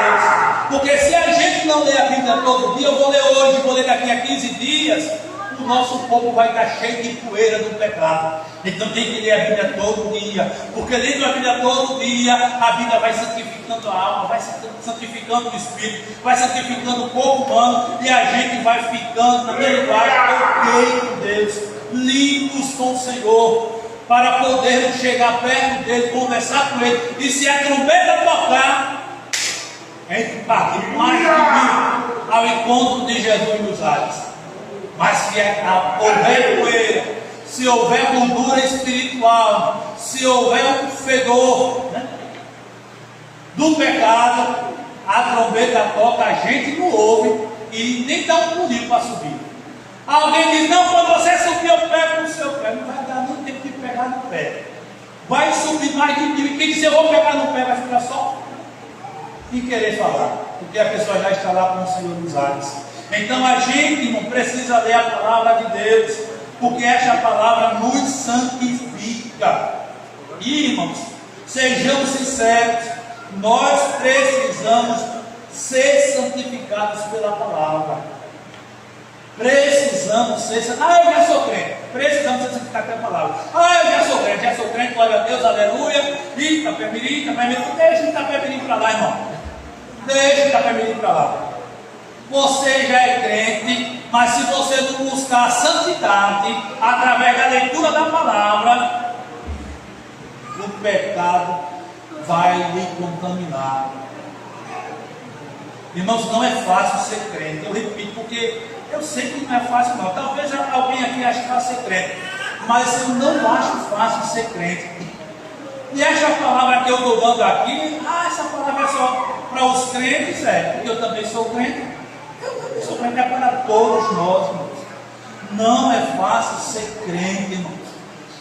Speaker 1: Porque se a gente não ler a Bíblia todo dia, eu vou ler hoje, vou ler daqui a 15 dias, o nosso corpo vai estar cheio de poeira do pecado. Então tem que ler a Bíblia todo dia, porque lendo a Bíblia todo dia, a Bíblia vai santificando a alma, vai santificando o espírito, vai santificando o corpo humano, e a gente vai ficando na minha linguagem, ok com Deus, limpos com o Senhor, para podermos chegar perto dele, conversar com ele, e se a trombeta tocar, a gente parte mais de mim ao encontro de Jesus nos ares. Mas se houver poeira, se houver gordura espiritual, se houver um fedor, né, do pecado, a trombeta toca, a gente não ouve e nem dá um pulinho para subir. Alguém diz, não, quando você subir eu pego no seu pé. Não vai dar nem tempo de pegar no pé. Vai subir mais de mil. E quem diz eu vou pegar no pé vai ficar só e querer falar, porque a pessoa já está lá com o Senhor dos ares. Então a gente, irmão, precisa ler a palavra de Deus, porque esta palavra nos santifica. E, irmãos, sejamos sinceros, nós precisamos ser santificados pela palavra. Precisamos ser santificados. Eu já sou crente. Precisamos ser santificados pela palavra. Eu já sou crente, glória a Deus, aleluia. Itapemirim, deixa o Itapemirim para lá, irmão. Deixa o Itapemirim para lá. Você já é crente, mas se você não buscar a santidade através da leitura da palavra, o pecado vai lhe contaminar. Irmãos, não é fácil ser crente. Eu repito, porque eu sei que não é fácil não. Talvez alguém aqui ache fácil ser crente, mas eu não acho fácil ser crente. E essa palavra que eu estou dando aqui, essa palavra é só para os crentes, porque eu também sou crente. Eu também sou crente, é para todos nós, irmãos. Não é fácil ser crente, irmãos.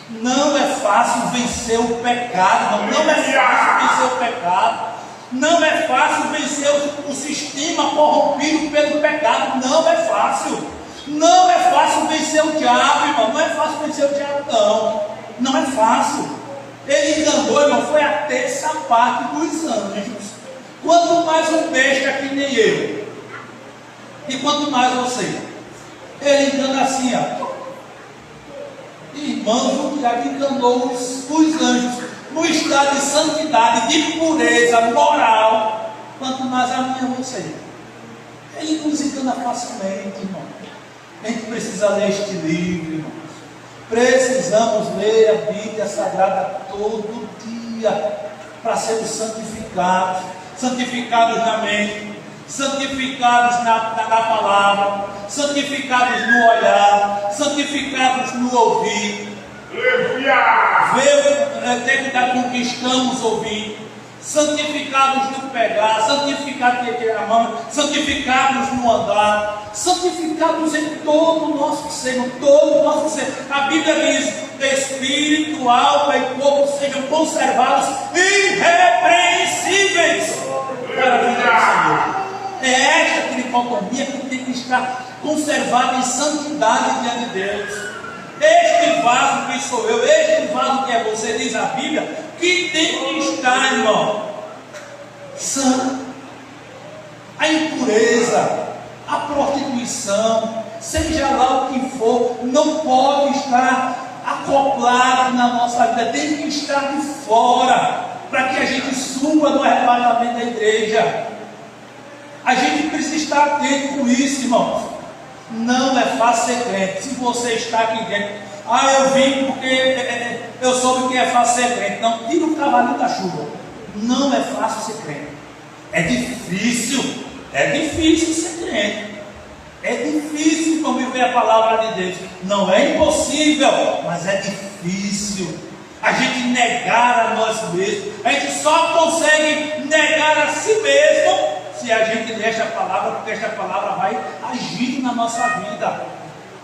Speaker 1: Não é fácil vencer o pecado, irmão. Não é fácil vencer o pecado. Não é fácil vencer o sistema corrompido pelo pecado. Não é fácil. Não é fácil vencer o diabo, irmão. Não é fácil vencer o diabo, não. Não é fácil. Ele enganou, irmão, foi a terça parte dos anjos. Quanto mais um besta que nem eu. E quanto mais você. Ele engana assim, ó. Irmãos, o diabo enganou os anjos no estado de santidade, de pureza moral. Quanto mais amanhã você. Ele nos engana facilmente, irmão. A gente precisa ler este livro, irmãos. Precisamos ler a Bíblia Sagrada todo dia para sermos santificados. Santificados na mente, santificados na palavra, santificados no olhar, santificados no ouvir. Ver o que estamos ouvindo, santificados no pegar, santificados na mão, santificados no andar, santificados em todo o nosso ser, todo o nosso ser. A Bíblia diz: espírito, alma e corpo sejam conservados irrepreensíveis para a vida do Senhor. É esta tricotomia que tem que estar conservada em santidade diante de Deus. Este vaso que sou eu, este vaso que é você, diz a Bíblia, que tem que estar, irmão, santo. A impureza, a prostituição, seja lá o que for, não pode estar acoplado na nossa vida, tem que estar de fora, para que a gente suba no arrebatamento da igreja. A gente precisa estar atento com isso, irmãos. Não é fácil ser crente. Se você está aqui dentro, eu vim porque eu soube que é fácil ser crente. Não, tira o cavalinho da chuva. Não é fácil ser crente. É difícil ser crente. É difícil conviver a palavra de Deus. Não é impossível, mas é difícil. A gente negar a nós mesmos. A gente só consegue negar a si mesmo se a gente lê esta palavra, porque esta palavra vai agir na nossa vida.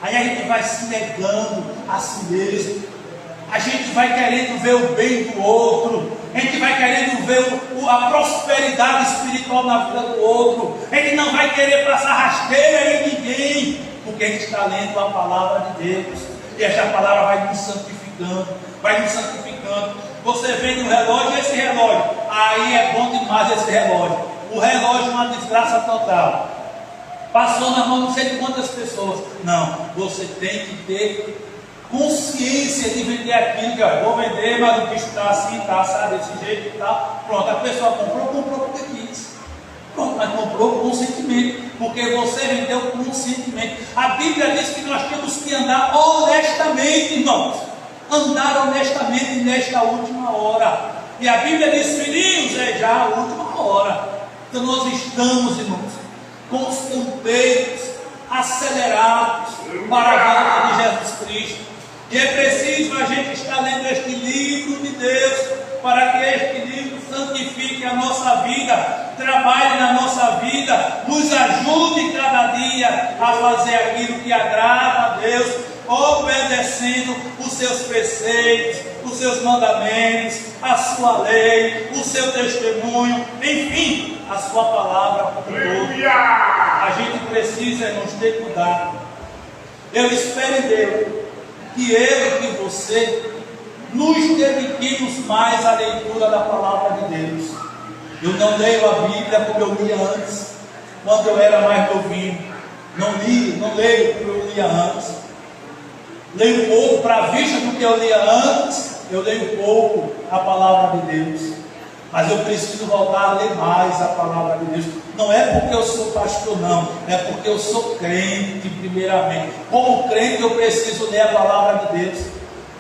Speaker 1: Aí a gente vai se negando a si mesmo. A gente vai querendo ver o bem do outro. A gente vai querendo ver a prosperidade espiritual na vida do outro. A gente não vai querer passar rasteira em ninguém, porque a gente está lendo a palavra de Deus. E esta palavra vai nos santificando, vai nos santificando. Você vê no relógio, esse relógio, aí é bom demais esse relógio. O relógio é uma desgraça total. Passou na mão não sei de quantas pessoas. Não, você tem que ter consciência de vender aquilo. Que vou vender, mas o bicho está assim, está assado desse jeito e tal. Pronto, a pessoa comprou porque quis. Pronto, mas comprou com sentimento, porque você vendeu conscientemente. A Bíblia diz que nós temos que andar honestamente, irmãos. Andar honestamente nesta última hora. E a Bíblia diz: filhinhos, é já a última hora. Então nós estamos, irmãos, com os ponteiros acelerados para a volta de Jesus Cristo. E é preciso a gente estar lendo este livro de Deus, para que este livro santifique a nossa vida, trabalhe na nossa vida, nos ajude cada dia a fazer aquilo que agrada a Deus, obedecendo os seus preceitos, os seus mandamentos, a sua lei, o seu testemunho, enfim, a sua palavra como todo. A gente precisa nos ter cuidado. Eu espero em Deus que eu e que você nos dediquemos mais à leitura da palavra de Deus. Eu não leio a Bíblia como eu lia antes, quando eu era mais novinho. Não leio como eu lia antes. Leio pouco, para vista do que eu lia antes, eu leio pouco a palavra de Deus. Mas eu preciso voltar a ler mais a palavra de Deus. Não é porque eu sou pastor, não. É porque eu sou crente, primeiramente. Como crente, eu preciso ler a palavra de Deus.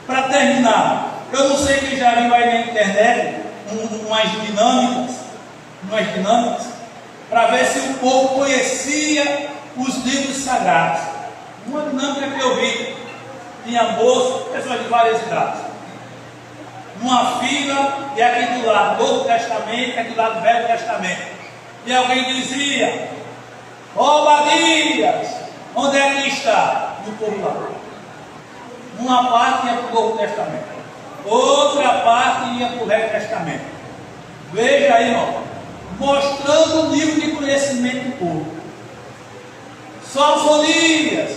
Speaker 1: Para terminar, eu não sei quem já viu aí na internet umas dinâmicas, para ver se o povo conhecia os livros sagrados. Uma dinâmica que eu vi. Tinha moço, pessoas de várias idades, numa fila, e aqui do lado Novo Testamento, aqui do lado Velho Testamento. E alguém dizia: Obadias, onde é que está? E o povo lá. Uma parte ia para o Novo Testamento, outra parte ia para o Velho Testamento. Veja aí, irmão, mostrando o nível de conhecimento do povo. Só folhas.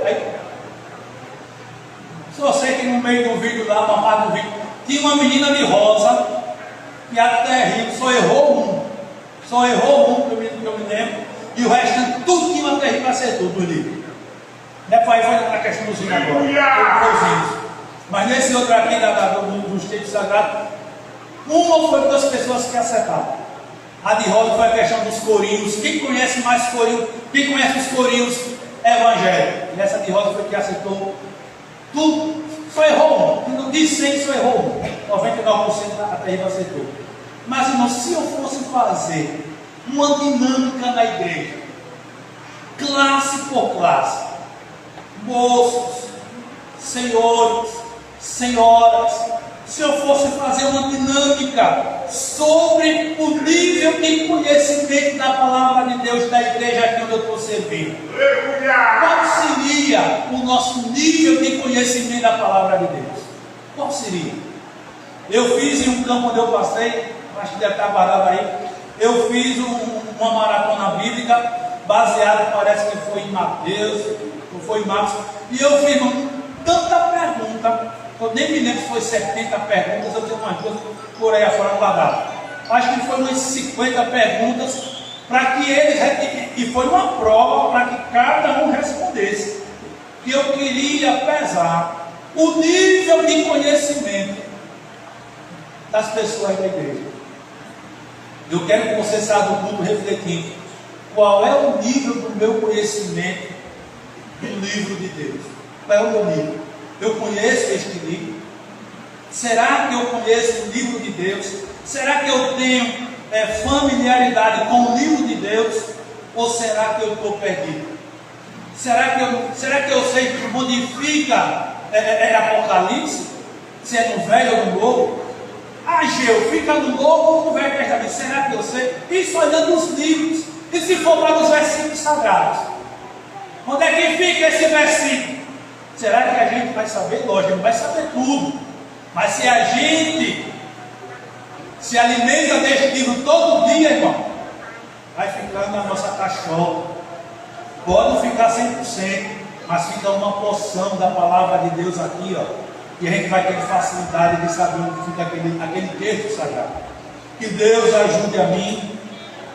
Speaker 1: Aí, só sei que no meio do vídeo lá, uma parte do vídeo, tinha uma menina de rosa, que até riu, só errou um que eu me lembro, e o restante tudo tinha uma terrível acertou do livro. Depois foi na questão dos agora. Mas nesse outro aqui dos textos sagrados, uma foi das pessoas que acertaram. A de rosa foi a questão dos corinhos. Quem conhece mais corinhos? Quem conhece os corinhos evangélicos? E essa de rosa foi que acertou tudo. Só errou um. De 100 só errou um. 99% a terrível acertou. Mas, irmão, se eu fosse fazer uma dinâmica na igreja, classe por classe, moços, senhores, senhoras, se eu fosse fazer uma dinâmica sobre o nível de conhecimento da palavra de Deus da igreja aqui onde eu estou servindo. Qual seria o nosso nível de conhecimento da palavra de Deus? Qual seria? Eu fiz em um campo onde eu passei, acho que deve estar guardado aí, eu fiz uma maratona bíblica, baseada, parece que foi em Mateus, ou foi em Marcos, e eu fiz tanta pergunta, eu nem me lembro se foi 70 perguntas, eu tenho umas duas por aí afora guardadas. Acho que foram umas 50 perguntas, para que eles, e foi uma prova para que cada um respondesse. E eu queria pesar o nível de conhecimento das pessoas da igreja. Eu quero que você saia do culto refletindo qual é o nível do meu conhecimento do livro de Deus. Qual é o meu nível? Eu conheço este livro? Será que eu conheço o livro de Deus? Será que eu tenho familiaridade com o livro de Deus? Ou será que eu estou perdido? Será que eu sei onde fica Apocalipse? Se é no Velho ou no Novo? Ageu, fica no Novo ou no Velho Testamento? Será que eu sei? Isso olhando os livros. E se for para os versículos sagrados? Onde é que fica esse versículo? Será que a gente vai saber? Lógico, não vai saber tudo. Mas se a gente se alimenta deste livro todo dia, irmão, vai ficar na nossa cachola. Pode não ficar 100%, mas fica uma porção da palavra de Deus aqui, ó. E a gente vai ter facilidade de saber onde fica aquele texto sagrado. Que Deus ajude a mim,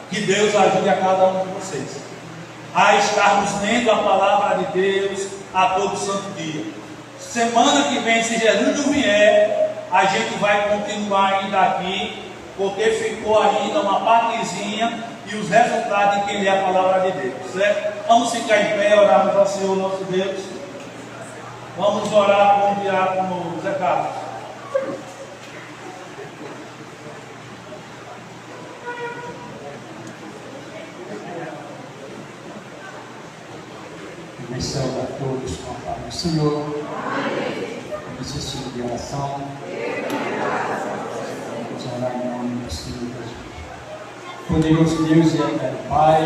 Speaker 1: que Deus ajude a cada um de vocês a estarmos lendo a palavra de Deus a todo santo dia. Semana que vem, se Jesus não vier, a gente vai continuar ainda aqui, porque ficou ainda uma partezinha e os resultados de quem lê a palavra de Deus, certo? Vamos ficar em pé, orarmos ao Senhor nosso Deus. Vamos orar com o diácono Zé Carlos.
Speaker 3: Abençoe a todos com a paz do Senhor. Necessito de oração. Vamos orar em nome do Senhor Jesus. Poderoso Deus e eterno Pai,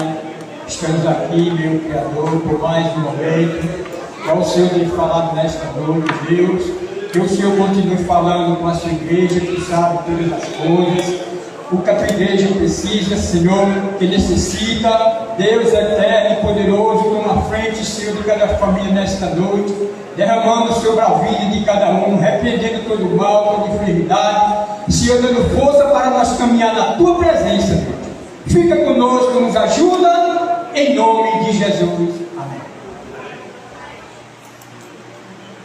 Speaker 3: estamos aqui, meu Criador, por mais um momento. Qual o Senhor tem falado nesta noite, Deus? Que o Senhor continue falando com a sua igreja, que sabe todas as coisas. O que a tua igreja precisa, Senhor, que necessita. Deus eterno e poderoso, toma a frente, Senhor, de cada família nesta noite, derramando sobre a vida de cada um, repreendendo todo o mal, toda enfermidade, Senhor, dando força para nós caminhar na tua presença, Deus. Fica conosco, nos ajuda, em nome de Jesus. Amém.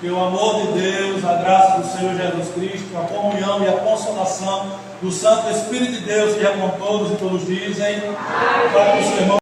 Speaker 1: Que o amor de Deus, a graça do Senhor Jesus Cristo, a comunhão e a consolação do Santo Espírito de Deus seja com todos e todos dizem, para que o seu irmão